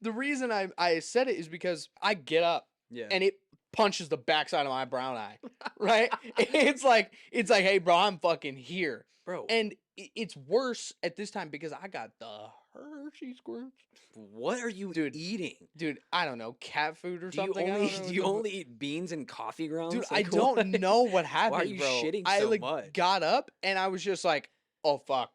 the reason I said it is because I get up. Yeah. And it punches the backside of my brown eye, right? It's like, hey, bro, I'm fucking here, bro. And it's worse at this time because I got the Hershey squirts. What are you eating, dude? I don't know, cat food or something. Do you only eat beans and coffee grounds? Dude, I don't know what happened. Why are you shitting so much? Got up and I was just like, oh fuck.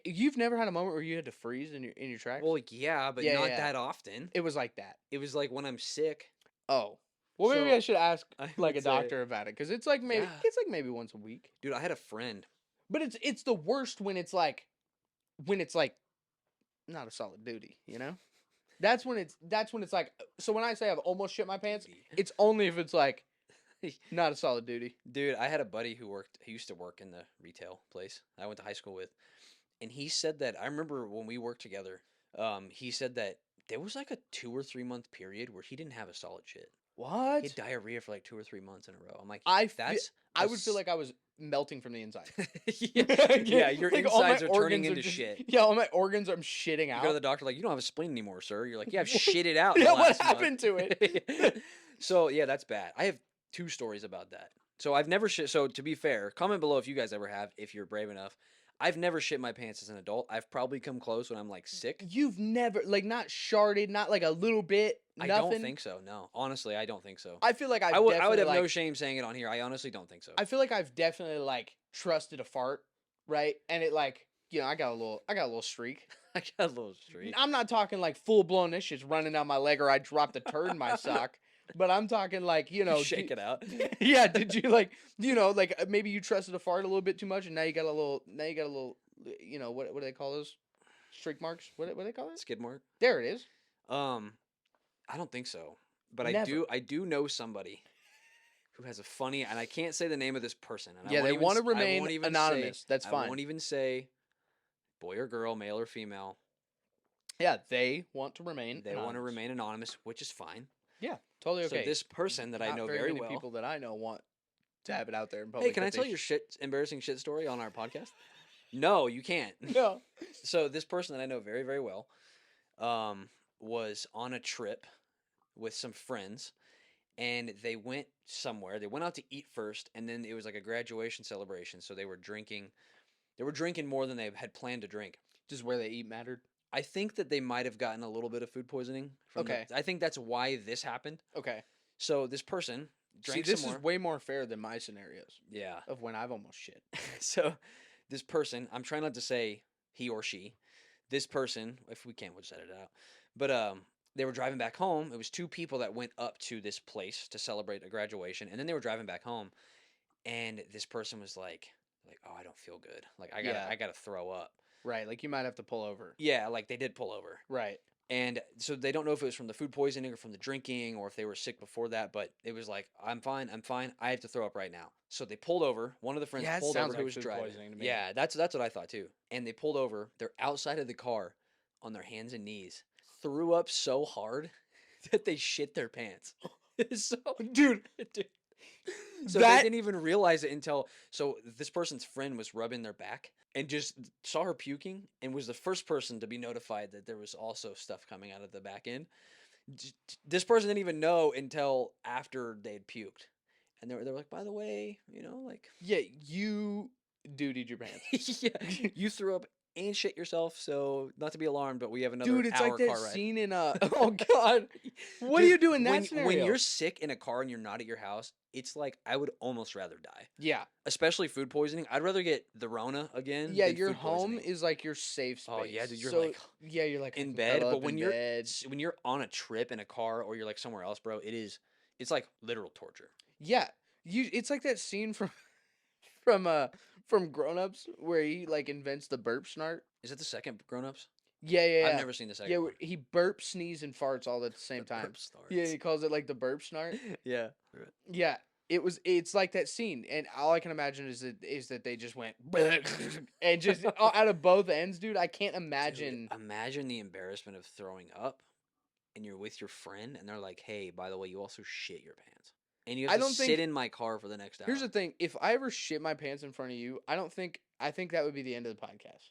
You've never had a moment where you had to freeze in your tracks? Well, yeah, but not that often. It was like that. It was like when I'm sick. Oh. Well, maybe I should ask like a doctor about it because it's like maybe once a week. Dude, I had a friend. But it's the worst when it's like when it's like not a solid duty, you know? That's when it's like, so when I say I've almost shit my pants, it's only if it's like not a solid duty. Dude, I had a buddy who used to work in the retail place I went to high school with. And he said that, I remember when we worked together, he said that there was like a 2 or 3 month period where he didn't have a solid shit. What? He had diarrhea for like 2 or 3 months in a row. I'm like, I would feel like I was melting from the inside. yeah, your like insides are turning into shit. Yeah, all my organs I'm shitting out. You go to the doctor like, you don't have a spleen anymore, sir. You're like, yeah, I've shitted out. Yeah, what happened to it? So yeah, that's bad. I have 2 stories about that. So I've never shit. So to be fair, comment below if you guys ever have, if you're brave enough. I've never shit my pants as an adult. I've probably come close when I'm like sick. You've never, like, not sharded, not like a little bit, nothing? I don't think so, no. Honestly, I don't think so. I feel like I would have no shame saying it on here. I honestly don't think so. I feel like I've definitely, like, trusted a fart, right? And it, like, you know, I got a little streak. I got a little streak. I'm not talking, like, full-blown this shit's running down my leg or I dropped a turd in my sock. But I'm talking like, you know, shake it out. Yeah, did you like, you know, like maybe you trusted a fart a little bit too much, and now you got a little, you know, what do they call those? Streak marks? What do they call it? Skid mark. There it is. I don't think so, but Never. I do know somebody who has a funny, and I can't say the name of this person. And yeah, they want to remain anonymous. That's fine. I won't even say boy or girl, male or female. Yeah, they want to remain. They want to remain anonymous, which is fine. Yeah, totally okay. So this person that I know very well. People that I know want to have it out there in public. Hey, can I tell your embarrassing shit story on our podcast? No, you can't. No. So this person that I know very, very well, was on a trip with some friends, and they went somewhere. They went out to eat first, and then it was like a graduation celebration. So they were drinking. They were drinking more than they had planned to drink. Just where they eat mattered. I think that they might have gotten a little bit of food poisoning. I think that's why this happened. Okay. So this person drank this is way more fair than my scenarios. Yeah. Of when I've almost shit. So this person, I'm trying not to say he or she. This person, if we can't, we'll just edit it out. But they were driving back home. It was 2 people that went up to this place to celebrate a graduation, and then they were driving back home, and this person was like, oh, I don't feel good. Like I gotta throw up. Right, like you might have to pull over. Yeah, like they did pull over. Right. And so they don't know if it was from the food poisoning or from the drinking or if they were sick before that, but it was like, I'm fine. I have to throw up right now. So they pulled over. One of the friends pulled over who was driving. To me. Yeah, that's what I thought too. And they pulled over. They're outside of the car on their hands and knees. Threw up so hard that they shit their pants. So, dude. So they didn't even realize it until, so this person's friend was rubbing their back and just saw her puking and was the first person to be notified that there was also stuff coming out of the back end. This person didn't even know until after they'd puked. And they were like, by the way, you know, like. Yeah, you dutied your pants. Yeah, you threw up and shit yourself, so not to be alarmed, but we have another Dude, it's hour like that car ride. scene in oh god. What do you do in that scenario? When you're sick in a car and you're not at your house, it's like I would almost rather die. Yeah. Especially food poisoning. I'd rather get the Rona again. Yeah, your home is like your safe space. Oh yeah, dude, you're like in bed, but when you're on a trip in a car or you're like somewhere else, bro, it's like literal torture. Yeah. It's like that scene from Grown Ups where he like invents the burp snort. Is it the second Grown Ups? Yeah. I've never seen the second. Yeah, one. He burps, sneezes, and farts all at the same time. Burp snorts. Yeah, he calls it like the burp snort. Yeah. Yeah. It's like that scene, and all I can imagine is that they just went and just out of both ends, dude. I can't imagine. Dude, imagine the embarrassment of throwing up, and you're with your friend, and they're like, "Hey, by the way, you also shit your pants." And you have to sit in my car for the next hour. Here's the thing. If I ever shit my pants in front of you, I think that would be the end of the podcast.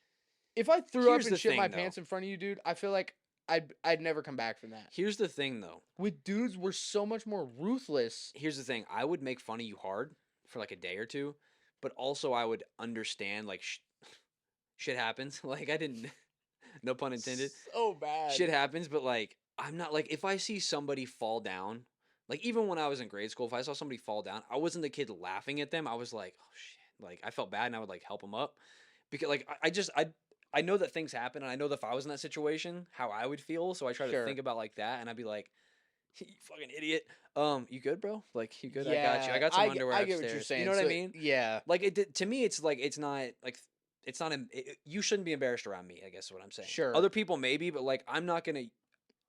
If I threw up and shit my pants in front of you, dude, I feel like I'd never come back from that. Here's the thing, though. With dudes, we're so much more ruthless. Here's the thing. I would make fun of you hard for like a day or two, but also I would understand, like, shit happens. Like, I didn't... No pun intended. So bad. Shit happens, but, like, I'm not... Like, if I see somebody fall down... Like, even when I was in grade school, if I saw somebody fall down, I wasn't the kid laughing at them. I was like, oh, shit. Like, I felt bad, and I would, like, help them up. Because, like, I know that things happen, and I know that if I was in that situation, how I would feel. So I try to think about, like, that, and I'd be like, you fucking idiot. You good, bro? Like, you good? Yeah, I got you. I got some underwear I upstairs. Get what you're saying. You know what I mean? Yeah. Like, to me, it's, like, it's not, like, it's not. You shouldn't be embarrassed around me. I guess is what I'm saying. Sure. Other people maybe, but like I'm not gonna.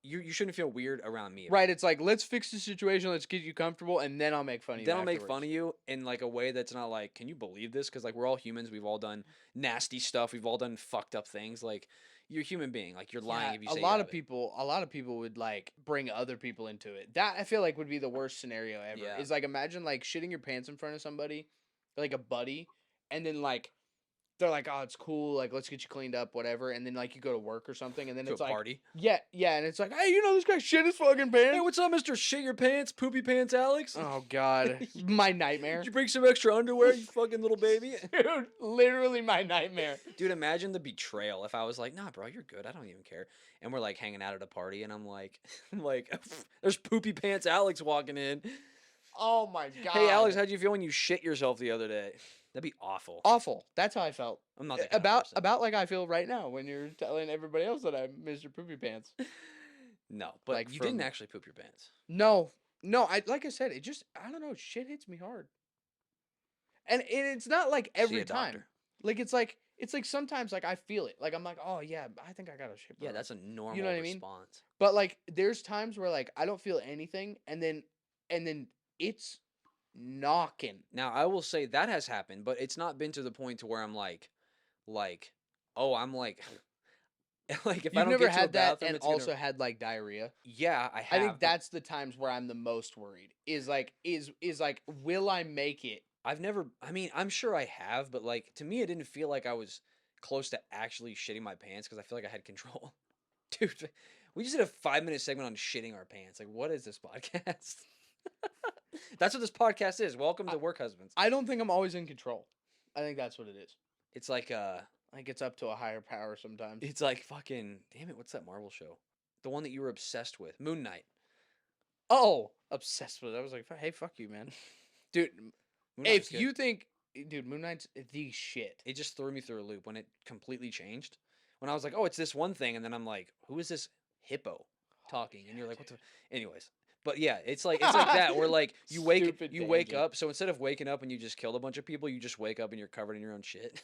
You shouldn't feel weird around me. Right. It's like, let's fix the situation. Let's get you comfortable, and then I'll make fun of you. Then I'll make fun of you in like a way that's not like, can you believe this? Because like we're all humans. We've all done nasty stuff. We've all done fucked up things. Like you're a human being. Like you're lying if you say a lot of people would like bring other people into it. That I feel like would be the worst scenario ever. Yeah. Is like, imagine like shitting your pants in front of somebody, like a buddy, and then like they're like, oh, it's cool, like let's get you cleaned up, whatever, and then like you go to work or something, and then it's like party. Yeah, and it's like, hey, this guy shit his fucking pants. Hey, what's up, Mr. Shit Your Pants, Poopy Pants Alex? Oh God, my nightmare. Did you bring some extra underwear, you fucking little baby? Dude, literally my nightmare. Dude, imagine the betrayal if I was like, nah, bro, you're good, I don't even care. And we're like hanging out at a party, and I'm like, there's Poopy Pants Alex walking in. Oh my God. Hey Alex, how'd you feel when you shit yourself the other day? That'd be awful. Awful. That's how I felt. I'm not that kind of person. About like I feel right now when you're telling everybody else that I'm Mr. Poopy Pants. No, but like you didn't actually poop your pants. No. I like I said, I don't know, shit hits me hard. And it's not like every time. Doctor. Like it's like sometimes like I feel it. Like I'm like, oh yeah, I think I got a shit. Yeah, that's a normal response. I mean? But like there's times where like I don't feel anything, and then it's knocking. Now I will say that has happened, but it's not been to the point to where I'm like, oh, I'm like if You've I don't never get had to a that bathroom, and it's also gonna... had like diarrhea. Yeah, I have. I think that's the times where I'm the most worried. Is like, will I make it? I've never. I mean, I'm sure I have, but like to me, it didn't feel like I was close to actually shitting my pants because I feel like I had control. Dude, we just did a 5-minute segment on shitting our pants. Like, what is this podcast? That's what this podcast is. Welcome to Work Husbands. I don't think I'm always in control. I think that's what it is. It's like like it's up to a higher power sometimes. It's like fucking damn it, what's that Marvel show? The one that you were obsessed with, Moon Knight. Oh, obsessed with it. I was like, hey, fuck you, man. Dude, if you think, dude, Moon Knight's the shit. It just threw me through a loop when it completely changed. When I was like, oh, it's this one thing, and then I'm like, who is this hippo talking? And you're like, what the? Anyways. But yeah, it's like that. Where like you wake up. So instead of waking up and you just killed a bunch of people, you just wake up and you're covered in your own shit.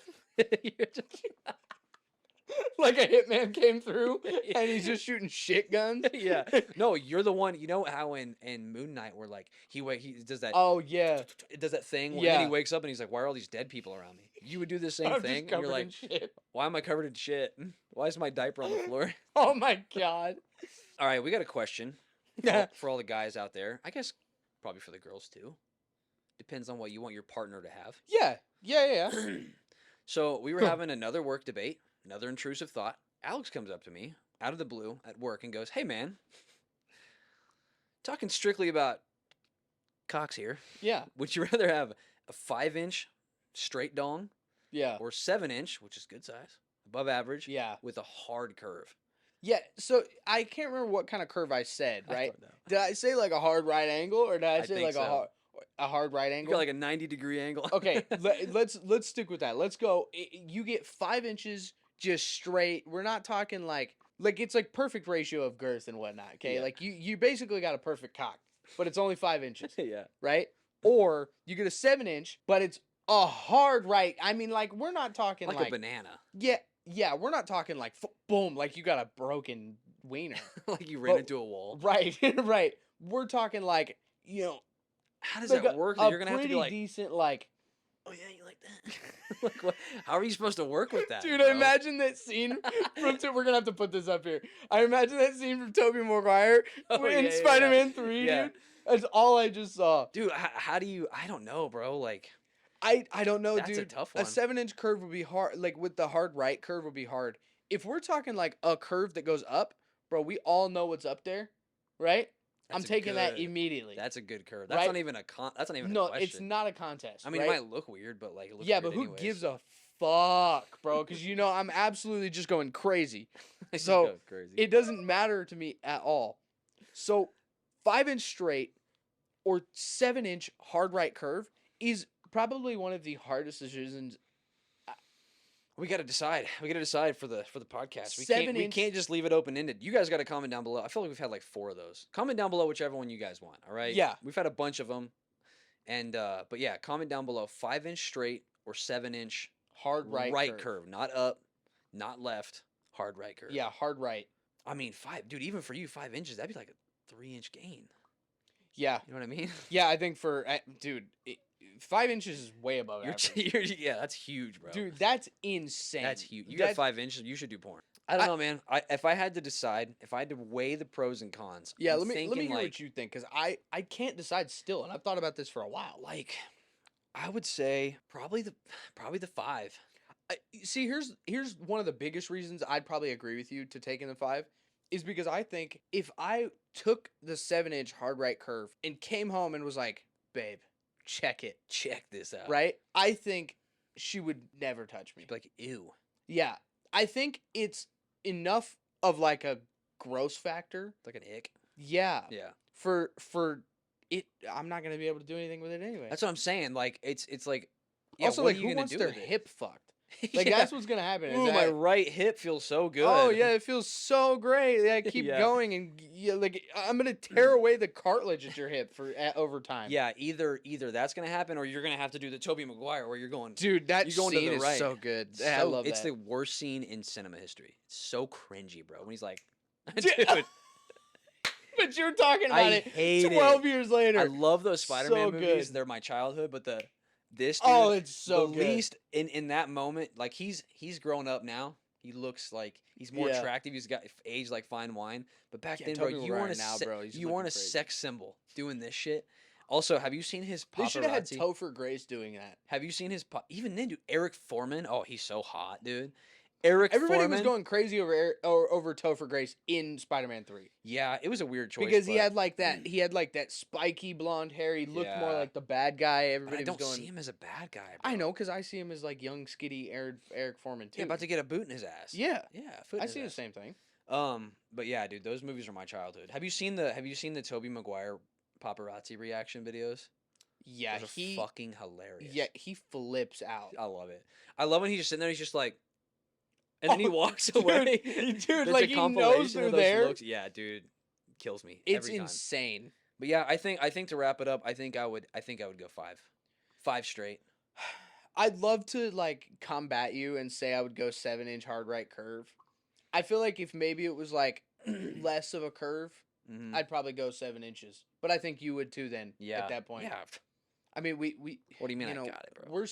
You're just... like a hitman came through and he's just shooting shit guns. Yeah. No, you're the one. You know how in Moon Knight where like he does that. Oh yeah. It does that thing. Yeah. And then he wakes up and he's like, "Why are all these dead people around me?" You would do the same thing. And you're like, "Why am I covered in shit? Why is my diaper on the floor?" Oh my God. All right, we got a question. For all the guys out there, I guess probably for the girls too. Depends on what you want your partner to have. Yeah. So we were having another work debate, another intrusive thought. Alex comes up to me out of the blue at work and goes, "Hey man, talking strictly about cocks here. Yeah. Would you rather have a 5-inch straight dong? Yeah. Or 7-inch, which is good size, above average? Yeah. With a hard curve." Yeah, so I can't remember what kind of curve I said, right? Did I say like a hard right angle, or did I say like a hard right angle? You got like a 90-degree angle. Okay, let's stick with that. Let's go. You get 5 inches just straight. We're not talking like it's like perfect ratio of girth and whatnot. Okay, Yeah. like you basically got a perfect cock, but it's only 5 inches. Yeah. Right? Or you get a 7-inch, but it's a hard right. I mean, like we're not talking like a banana. Yeah, we're not talking like boom, like you got a broken wiener, like you ran into a wall. Right, right. We're talking like how does that work? You're gonna have to be like decent, like. Oh yeah, you like that? Like what? How are you supposed to work with that, dude? Bro? I imagine that scene from. We're gonna have to put this up here. I imagine that scene from Tobey Maguire in Spider-Man 3. Yeah. Dude, that's all I just saw. Dude, how do you? I don't know, bro. Like. I don't know, That's dude. That's a tough one. A 7-inch curve would be hard. Like with the hard right curve would be hard. If we're talking like a curve that goes up, bro, we all know what's up there, right? I'm taking that immediately. That's a good curve. That's not even a That's not even a question. No, it's not a contest. I mean, it might look weird, but like it looks but who gives a fuck, bro? Because I'm absolutely just going crazy. So it doesn't matter to me at all. So 5-inch straight or 7-inch hard right curve is probably one of the hardest decisions. We got to decide. We got to decide for the podcast. We can't just leave it open ended. You guys got to comment down below. I feel like we've had like 4 of those. Comment down below whichever one you guys want. All right. Yeah. We've had a bunch of them, and but yeah, comment down below 5-inch straight or 7-inch Hard right curve. Not up, not left. Hard right curve. Yeah, hard right. I mean, dude, even for you, 5 inches, that'd be like a 3-inch gain. Yeah. You know what I mean? Yeah, I think dude, 5 inches is way above average. Yeah, that's huge, bro. Dude, that's insane. That's huge. You got 5 inches, you should do porn. I don't know, man. If I had to decide, if I had to weigh the pros and cons, yeah, let me hear what you think, because I can't decide still, and I've thought about this for a while. Like, I would say probably the 5. See, here's one of the biggest reasons I'd probably agree with you to taking the 5, is because I think if I took the 7-inch hard right curve and came home and was like, babe, check this out, right? I think she would never touch me. She'd be like, ew. Yeah, I think it's enough of like a gross factor, It's like an ick. yeah, Yeah. for it. I'm not gonna be able to do anything with it anyway. That's what I'm saying. Like, it's like, yeah, Also, what like, are you who gonna wants do their with it? hip fucked? Like, Yeah. that's what's gonna happen. is Ooh, my that- right hip feels so good. Oh yeah, it feels so great. Yeah, keep Yeah. going, and like I'm gonna tear away the cartilage at your hip over time. Yeah, either that's gonna happen, or you're gonna have to do the Tobey Maguire, where you're going. Dude, that You're going to scene the is right. so good. So, I love it's that. the worst scene in cinema history. It's so cringy, bro. When he's like, Dude, dude, but you're talking about I it hate 12 years later. I love those Spider-Man So movies. good. They're my childhood, but this dude, Oh, it's so the good. least in that moment, like he's grown up now. He looks like he's more Yeah. attractive. He's got aged like fine wine. But back Yeah, then, bro, Tobey you Maguire weren't a now, bro, he's you weren't a looking crazy. sex symbol doing this shit. Also, have you seen his They should have had paparazzi? Topher Grace doing that. Have you seen his even then, dude? Eric Foreman. Oh, he's so hot, dude. Eric Everybody Foreman. was going crazy over Topher Grace in Spider-Man 3 Yeah, it was a weird choice because he but had like that spiky blonde hair. He looked more Yeah. like the bad guy. But Everybody I don't was going. see him as a bad guy. I bro. know, because I see him as like young, skinny Eric Foreman too. Yeah, about to get a boot in his ass. Yeah, Yeah, a foot in I his see the ass. same thing. But yeah, dude, those movies are my childhood. Have you seen the Tobey Maguire paparazzi reaction videos? Yeah, Those are fucking hilarious. Yeah, he flips out. I love it. I love when he's just sitting there. He's just like, and then he Oh, walks dude, away. dude, There's a like, he knows compilation they're of those there. looks. Yeah, dude, kills me It's every time. insane. But yeah, I think to wrap it up, I think I would go 5 straight. I'd love to like combat you and say I would go 7-inch hard right curve. I feel like if maybe it was like less of a curve, Mhm. I'd probably go 7 inches. But I think you would too then. Yeah, At that point. Yeah. I mean, we. What do you mean? You I know, got it, bro.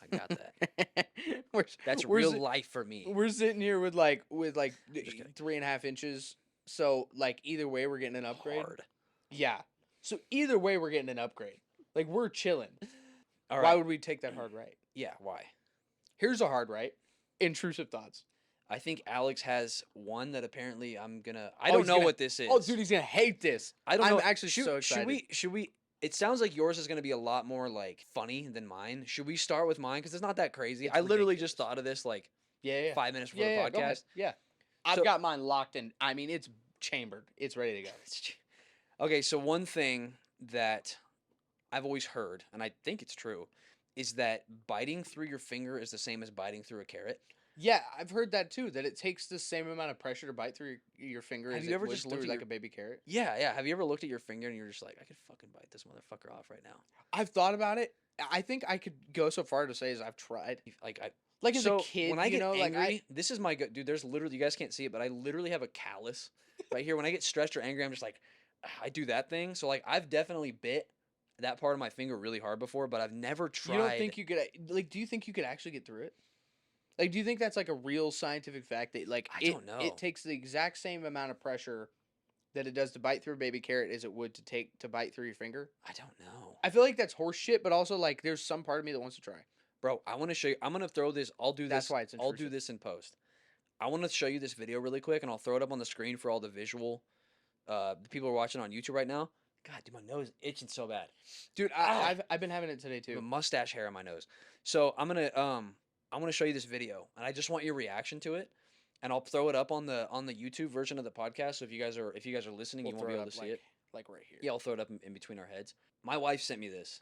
I got that. we're, That's we're real si- life for me. We're sitting here with like Just kidding. 3.5 inches. So like either way, we're getting an upgrade. Hard. Yeah. So either way, we're getting an upgrade. Like we're chilling. All Why right. would we take that hard right? Yeah. Why? Here's a hard right. Intrusive thoughts. I think Alex has one that apparently I Oh, don't he's know gonna- what this is. Oh, dude, he's gonna hate this. I don't I'm know. actually so excited. Should we? It sounds like yours is going to be a lot more like funny than mine. Should we start with mine because it's not that crazy? It's I literally ridiculous. just thought of this like Yeah. 5 minutes before Yeah, the go ahead. podcast. Yeah. I've So- got mine locked in. I mean, it's chambered. It's ready to go. Okay, so one thing that I've always heard, and I think it's true, is that biting through your finger is the same as biting through a carrot. Yeah, I've heard that too. That it takes the same amount of pressure to bite through your finger Have as you it ever would just looked through at like your- a baby carrot. Yeah. Have you ever looked at your finger and you're just like, I could fucking bite this motherfucker off right now? I've thought about it. I think I could go so far to say as I've tried. Like Like as so a kid, when I get like angry, this is my dude. There's literally, you guys can't see it, but I literally have a callus right here. When I get stressed or angry, I'm just like, I do that thing. So like, I've definitely bit that part of my finger really hard before, but I've never tried. you don't think you could like? Do you think you could actually get through it? Like, do you think that's like a real scientific fact that like I don't know. It takes the exact same amount of pressure that it does to bite through a baby carrot as it would to bite through your finger? I don't know, I feel like that's horse shit, but also like there's some part of me that wants to try. bro. I want to show you. I'm gonna throw this. I'll do this. That's why it's I'll do intrusive. this in post. I want to show you this video really quick, and I'll throw it up on the screen for all the visual. The people who are watching on YouTube right now. God, dude, my nose is itching so bad. Dude, Ah. I've been having it today I have a too. mustache hair on my nose. So I'm gonna show you this video, and I just want your reaction to it, and I'll throw it up on the YouTube version of the podcast. So if you guys are listening, We'll you won't throw be it able to up, see it. like right here. Yeah, I'll throw it up in between our heads. My wife sent me this,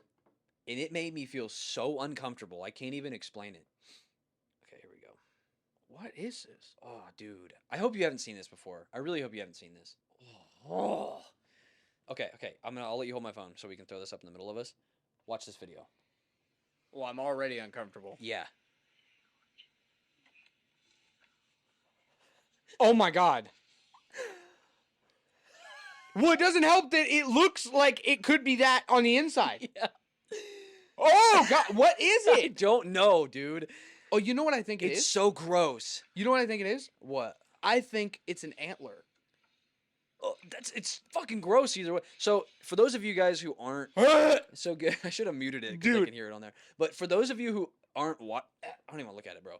and it made me feel so uncomfortable. I can't even explain it. Okay, here we go. What is this? Oh, dude. I hope you haven't seen this before. I really hope you haven't seen this. Oh. Okay. I'll let you hold my phone so we can throw this up in the middle of us. Watch this video. Well, I'm already uncomfortable. Yeah. Oh my god. Well, it doesn't help that it looks like it could be that on the inside. Yeah. Oh god, what is I it? don't know, dude. Oh, you know what I think it is? It's so gross. You know what I think it is? What? I think it's an antler. Oh, it's fucking gross either way. So for those of you guys who aren't so good, I should have muted it because I can hear it on there. But for those of you who aren't I don't even want to look at it, bro.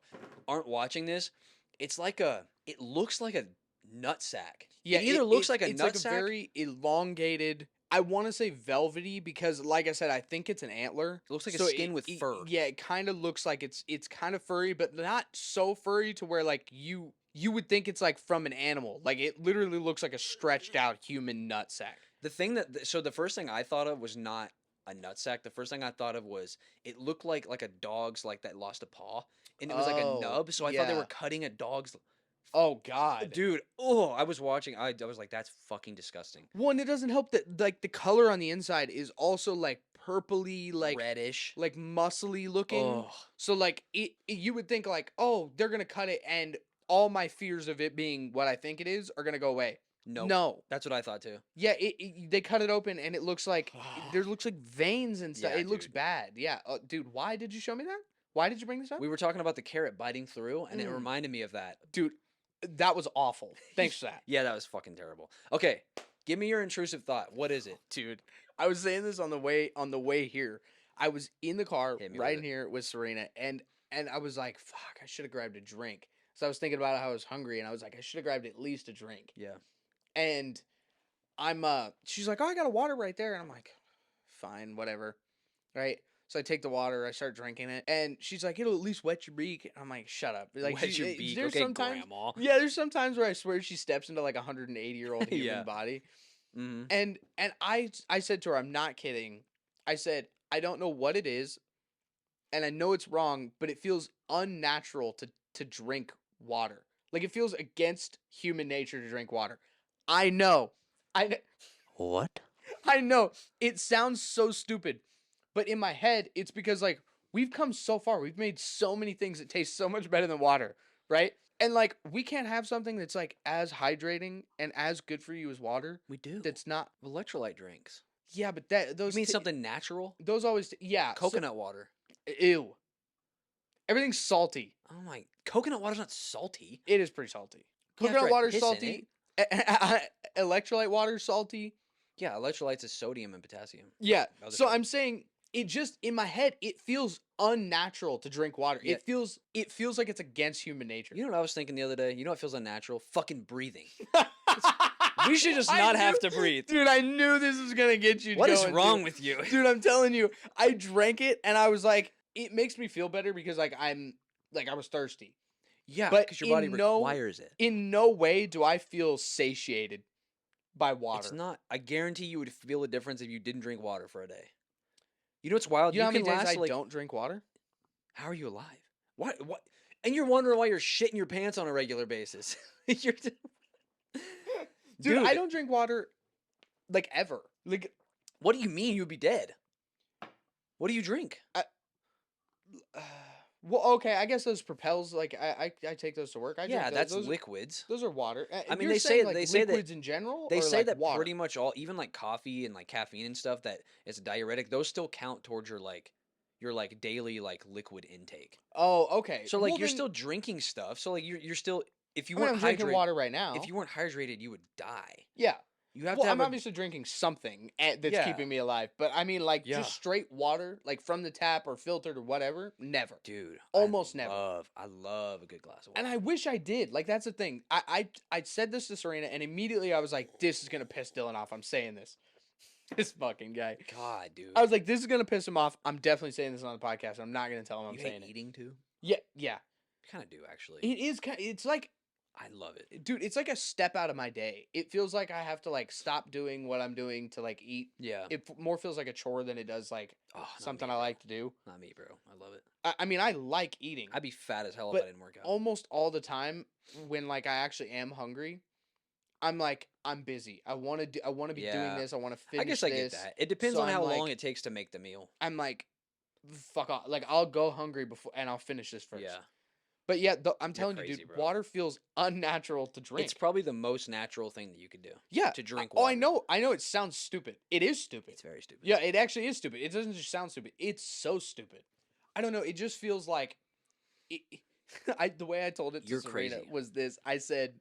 Aren't watching this? It looks like a nutsack. Yeah, it either looks like a it's nutsack. Like a very elongated. I want to say velvety because, like I said, I think it's an antler. It looks like a skin with fur. Yeah, it kind of looks like it's kind of furry, but not so furry to where like you would think it's like from an animal. Like it literally looks like a stretched out human nutsack. The thing the first thing I thought of was not a nutsack. The first thing I thought of was it looked like a dog's like that lost a paw, and it was like a nub. So I thought they were cutting a dog's. Oh god, dude! Oh, I was watching. I was like, that's fucking disgusting. Well, and it doesn't help that like the color on the inside is also like purpley, like reddish, like muscly looking. Oh. So like you would think like, oh, they're gonna cut it, and all my fears of it being what I think it is are gonna go away. Nope. No, that's what I thought too. Yeah, they cut it open, and it looks like there looks like veins and stuff. Yeah, it looks bad. Yeah, dude, why did you show me that? Why did you bring this up? We were talking about the carrot biting through, and it reminded me of that. Dude, that was awful. Thanks for that. Yeah, that was fucking terrible. Okay, give me your intrusive thought. What is it? Dude, I was saying this on the way here. I was in the car right in here with Serena, and I was like, fuck, I should have grabbed a drink. So I was thinking about how I was hungry, and I was like, I should have grabbed at least a drink. Yeah. And she's like, oh, I got a water right there. And I'm like, fine, whatever. Right? So I take the water, I start drinking it, and she's like, it'll at least wet your beak. I'm like, shut up. Like, wet your beak, there's okay, sometimes, grandma. Yeah, there's sometimes where I swear she steps into like a 180-year-old human body. Mm-hmm. And I said to her, I'm not kidding. I said, I don't know what it is, and I know it's wrong, but it feels unnatural to drink water. Like, it feels against human nature to drink water. I know. What? I know. It sounds so stupid. But in my head, it's because, like, we've come so far. We've made so many things that taste so much better than water, right? And, like, we can't have something that's, like, as hydrating and as good for you as water. We do. That's not electrolyte drinks. Yeah, but those... You mean something natural? Those always... Yeah. Coconut water. Ew. Everything's salty. Oh, my... Coconut water's not salty. It is pretty salty. Coconut water's salty. Electrolyte water's salty. Yeah, electrolytes is sodium and potassium. Yeah. So I'm saying... It just, in my head, it feels unnatural to drink water. Yeah. It feels like it's against human nature. You know what I was thinking the other day? You know what feels unnatural? Fucking breathing. We should just not have to breathe. Dude, I knew this was going to get you What going, is wrong with you? Dude, I'm telling you, I drank it and I was like, it makes me feel better because like I was thirsty. Yeah, because your body requires it. In no way do I feel satiated by water. It's not. I guarantee you would feel a difference if you didn't drink water for a day. You know what's wild? You know how many days I don't drink water? How are you alive? What? And you're wondering why you're shitting your pants on a regular basis. Dude, I don't drink water, like, ever. Like, what do you mean you'd be dead? What do you drink? Well, okay, I guess those Propels, like, I take those to work. That's liquids. Those are water. I mean, they say liquids in general. They say like that water? Pretty much all, even like coffee and like caffeine and stuff, that it's a diuretic. Those still count towards your daily like liquid intake. Oh, okay. So like you're still drinking stuff. So like you're still, if you weren't drinking water right now. If you weren't hydrated, you would die. Yeah. You have to have I'm obviously drinking something that's keeping me alive. But I mean, like, just straight water, like from the tap or filtered or whatever, never. Dude. Almost never. I love a good glass of water. And I wish I did. Like, that's the thing. I said this to Serena, and immediately I was like, this is going to piss Dylan off. I'm saying this. This fucking guy. God, dude. I was like, this is going to piss him off. I'm definitely saying this on the podcast. I'm not going to tell him I'm saying it. Eating too? Yeah. Kind of do, actually. It is it's like... I love it. Dude, it's like a step out of my day. It feels like I have to, like, stop doing what I'm doing to, like, eat. Yeah. It more feels like a chore than it does, like, something I like to do. Not me, bro. I love it. I mean, I like eating. I'd be fat as hell if I didn't work out. Almost all the time, when, like, I actually am hungry, I'm like, I'm busy. I want to be doing this. I want to finish this. I guess I get that. It depends on how long it takes to make the meal. I'm like, fuck off. Like, I'll go hungry before, and I'll finish this first. Yeah. But yeah, I'm telling you, crazy, dude, bro. water feels unnatural to drink. It's probably the most natural thing that you could do. Yeah. To drink Oh, water. I know it sounds stupid. It is stupid. It's very stupid. Yeah, it actually is stupid. It doesn't just sound stupid. It's so stupid. I don't know. It just feels like the way I told it to Serena was this. I said,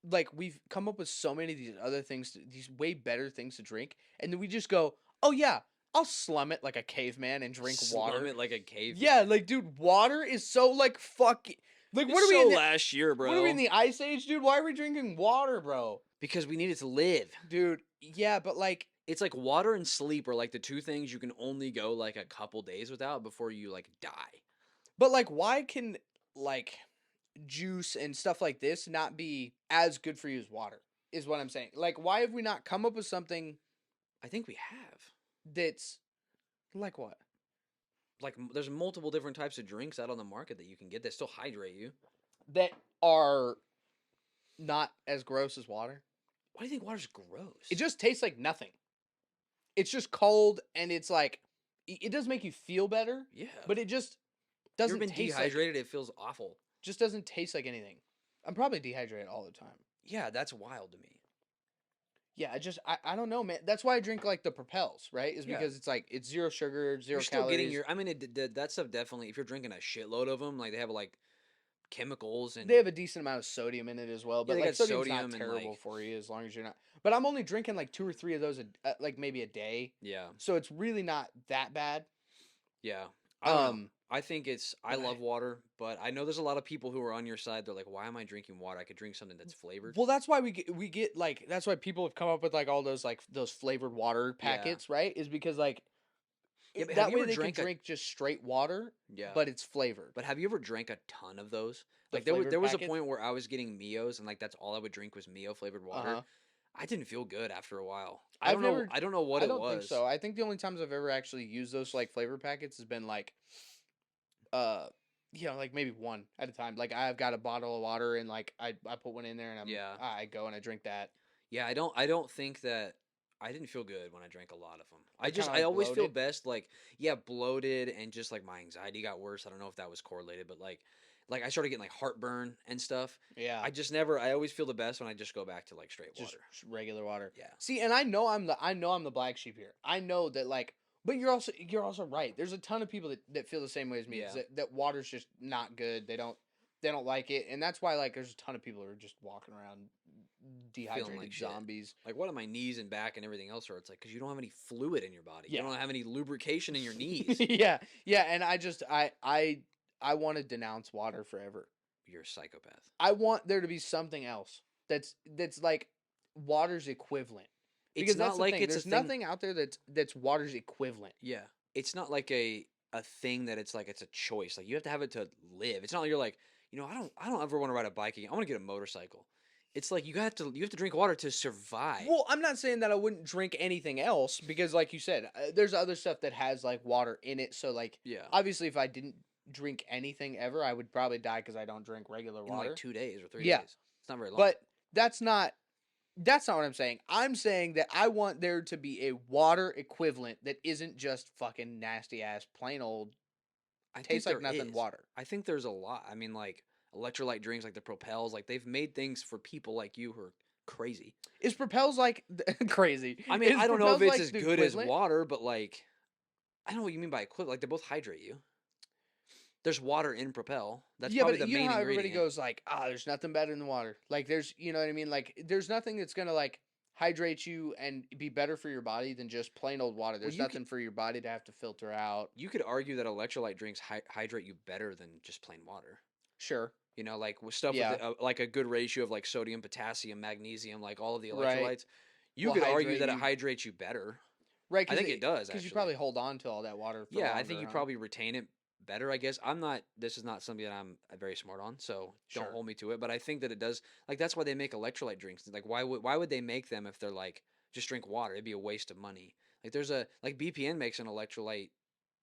like, we've come up with so many of these other things, these way better things to drink, and then we just go, oh yeah, I'll slum it like a caveman and drink water. Slum it like a caveman. Yeah, like, dude, water is so like fucking. Like, what are we so in the, last year, bro? What are we in the Ice Age, dude? Why are we drinking water, bro? Because we needed to live, dude. Yeah, but like, it's like water and sleep are like the two things you can only go like a couple days without before you like die. But like, why can like juice and stuff like this not be as good for you as water? Is what I'm saying. Like, why have we not come up with something? I think we have. That's like what? Like, there's multiple different types of drinks out on the market that you can get that still hydrate you. That are not as gross as water. Why do you think water's gross? It just tastes like nothing. It's just cold, and it's like, it does make you feel better. Yeah. But it just doesn't taste dehydrated, it feels awful. Just doesn't taste like anything. I'm probably dehydrated all the time. Yeah, that's wild to me. Yeah, I don't know, man. That's why I drink like the Propels, right? Is because it's like, it's zero sugar, 0 You're still calories. getting your. I mean, that stuff definitely. If you're drinking a shitload of them, like they have like chemicals and they have a decent amount of sodium in it as well. But like sodium's not terrible for you as long as you're not. But I'm only drinking like 2 or 3 of those, like maybe a day. Yeah. So it's really not that bad. Yeah. I think I love water, but I know there's a lot of people who are on your side. They're like, why am I drinking water? I could drink something that's flavored. Well, that's why we get like, that's why people have come up with like all those like those flavored water packets, right? Is because like, that way they can drink just straight water, but it's flavored. But have you ever drank a ton of those? Like there was a point where I was getting Mios and like that's all I would drink was Mio flavored water. I didn't feel good after a while. I don't know what it was. I don't think so. I think the only times I've ever actually used those like flavor packets has been like, like maybe one at a time. Like I've got a bottle of water and like I put one in there and I go and I drink that. Yeah, I don't think that. I didn't feel good when I drank a lot of them. I always feel best like bloated and just like my anxiety got worse. I don't know if that was correlated, but like I started getting like heartburn and stuff. Yeah. I always feel the best when I just go back to like straight water. Just regular water. Yeah. See, and I know I'm the black sheep here. I know that like, but you're also right. There's a ton of people that feel the same way as me. Yeah. That water's just not good. They don't like it. And that's why like there's a ton of people who are just walking around dehydrated like zombies. Like what are my knees and back and everything else? Or it's like because you don't have any fluid in your body. Yeah. You don't have any lubrication in your knees. yeah. And I want to denounce water forever. You're a psychopath. I want there to be something else that's like water's equivalent. Because that's the thing. There's nothing out there that's water's equivalent. Yeah. It's not like a thing that it's like it's a choice. Like you have to have it to live. It's not like you're like, I don't ever want to ride a bike again. I want to get a motorcycle. It's like you have to drink water to survive. Well, I'm not saying that I wouldn't drink anything else because like you said, there's other stuff that has like water in it. So like obviously if I didn't drink anything ever, I would probably die because I don't drink regular water. In like 2 days or 3 days. It's not very long. But that's not what I'm saying. I'm saying that I want there to be a water equivalent that isn't just fucking nasty ass plain old tastes like nothing water. I think there's a lot. I mean like electrolyte drinks like the Propels, like they've made things for people like you who are crazy. Is Propels like crazy? I mean, I don't know if it's as good as water, but like I don't know what you mean by equivalent. Like they both hydrate you. There's water in Propel. That's probably the main ingredient. Everybody goes like, there's nothing better than water. Like there's, you know what I mean? Like there's nothing that's gonna like hydrate you and be better for your body than just plain old water. There's nothing for your body to have to filter out. You could argue that electrolyte drinks hydrate you better than just plain water. Sure. Like with stuff with like a good ratio of like sodium, potassium, magnesium, like all of the electrolytes. Right. You could argue that it hydrates you better. Right. I think it does because you probably hold on to all that water. For longer, I think you probably retain it better. I guess this is not something that I'm very smart on, so don't hold me to it. But I think that it does. Like that's why they make electrolyte drinks. Like why would they make them if they're like just drink water? It'd be a waste of money. Like there's like BPN makes an electrolyte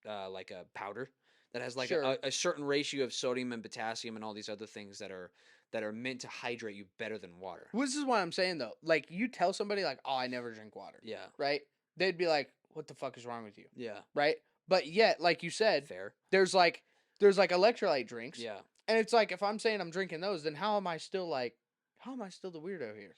like a powder that has like a certain ratio of sodium and potassium and all these other things that are meant to hydrate you better than water. Well, this is what I'm saying though. Like you tell somebody like, I never drink water. Yeah. Right? They'd be like, what the fuck is wrong with you? Yeah. Right? But yet, like you said, there's like there's like electrolyte drinks. Yeah. And it's like, if I'm saying I'm drinking those, then how am I still the weirdo here?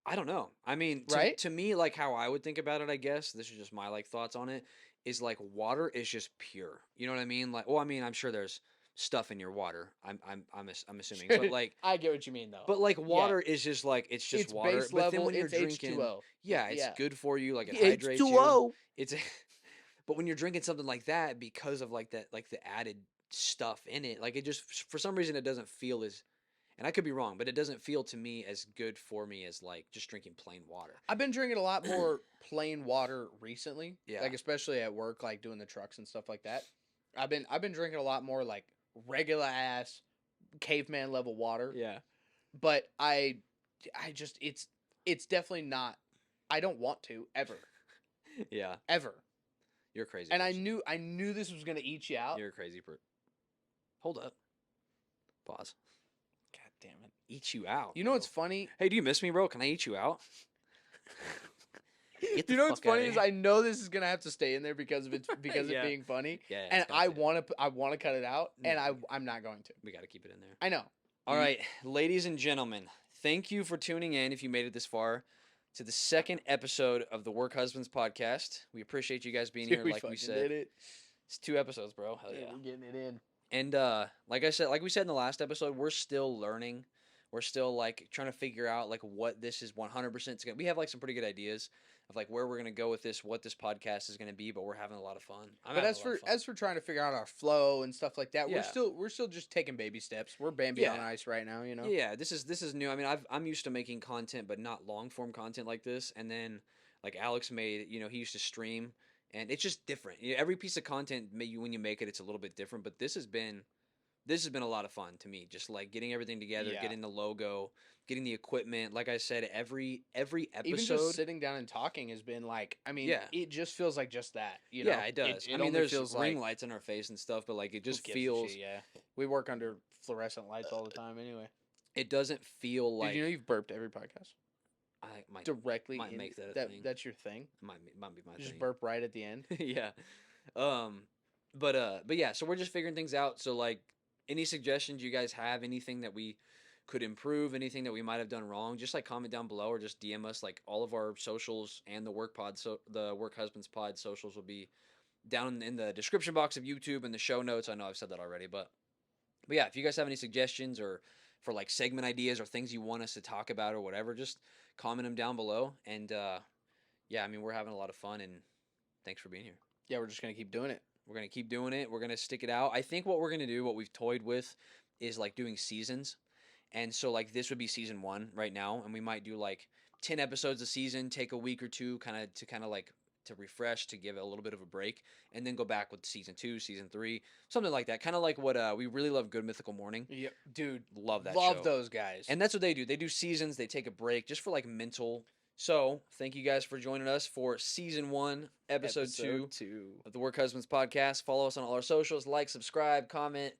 I don't know. I mean, Right? to me, like how I would think about it, I guess this is just my like thoughts on it. Is like water is just pure. You know what I mean? Like, well, I mean, I'm sure there's stuff in your water. I'm assuming, but like, I get what you mean though. but like water is just like it's just water. Base But level, then when you're it's drinking, H2O. yeah, it's good for you. Like it hydrates H2O. you. It's, but when you're drinking something like that, because of like that, like the added stuff in it, like it just for some reason it doesn't feel as, and I could be wrong, but it doesn't feel to me as good for me as like just drinking plain water. I've been drinking a lot more plain water recently. Yeah. Like especially at work, like doing the trucks and stuff like that. I've been drinking a lot more like regular ass caveman level water. Yeah. But I just it's definitely not, I don't want to ever. Yeah. Ever. You're a crazy And person. I knew this was gonna eat you out. You're a crazy person. Hold up. Pause. God damn it. Eat you out. You know what's funny? Hey, do you miss me, bro? Can I eat you out? You know what's funny is I know this is gonna have to stay in there because of it of being funny. Yeah. And I want to cut it out, and I'm not going to. We got to keep it in there. I know. All right, ladies and gentlemen, thank you for tuning in. If you made it this far to the second episode of the Work Husbands podcast, we appreciate you guys being here. Like we said, did it. It's 2 episodes, bro. Hell yeah. We're getting it in. And like we said in the last episode, we're still learning. We're still like trying to figure out like what this is 100% going. We have like some pretty good ideas of like where we're going to go with this, what this podcast is going to be, but we're having a lot of fun. But as for trying to figure out our flow and stuff like that, Yeah. we're still just taking baby steps. We're Bambi on ice right now, you know. Yeah, this is new. I mean, I'm used to making content, but not long form content like this. And then like Alex made, he used to stream, and it's just different. Every piece of content, when you make it, it's a little bit different. But this has been a lot of fun to me. Just like getting everything together, getting the logo, getting the equipment. Like I said, every episode, even just sitting down and talking has been like, I mean, it just feels like just that, you know. Yeah, it does. I mean, there's ring lights in our face and stuff, but like it just feels. Yeah, we work under fluorescent lights all the time anyway. It doesn't feel like. Did you know you've burped every podcast? I might directly make that a thing. That's your thing. Might be my just thing. Burp right at the end. Yeah, but yeah. So we're just figuring things out. So like, any suggestions you guys have, anything that we could improve, anything that we might have done wrong, just like comment down below or just DM us. Like all of our socials and the Work Husbands Pod socials will be down in the description box of YouTube and the show notes. I know I've said that already, but yeah, if you guys have any suggestions or for like segment ideas or things you want us to talk about or whatever, just comment them down below. And yeah, I mean, we're having a lot of fun, and thanks for being here. Yeah, we're just gonna keep doing it. We're going to keep doing it. We're going to stick it out. I think what we're going to do, what we've toyed with, is like doing seasons. And so like this would be season 1 right now. And we might do like 10 episodes a season, take a week or two to refresh, to give it a little bit of a break, and then go back with season 2, season 3, something like that. Kind of like what we really love Good Mythical Morning. Yep. Dude, love that love show. those guys. And that's what they do. They do seasons. They take a break just for like mental. So, thank you guys for joining us for Season 1, Episode 2 of the Work Husbands Podcast. Follow us on all our socials. Like, subscribe, comment,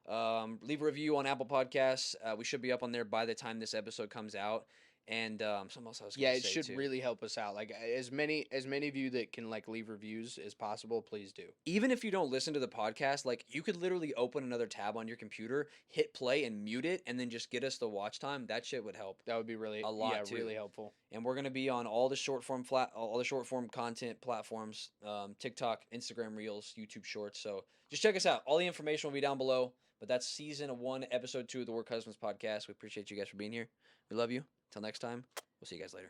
leave a review on Apple Podcasts. We should be up on there by the time this episode comes out. And something else I was going to say, it should really help us out. Like, as many of you that can, like, leave reviews as possible, please do. Even if you don't listen to the podcast, like, you could literally open another tab on your computer, hit play, and mute it, and then just get us the watch time. That shit would help. That would be really, really helpful. And we're going to be on all the short form content platforms, TikTok, Instagram Reels, YouTube Shorts. So just check us out. All the information will be down below. But that's Season 1, Episode 2 of the Work Husbands Podcast. We appreciate you guys for being here. We love you. Until next time, we'll see you guys later.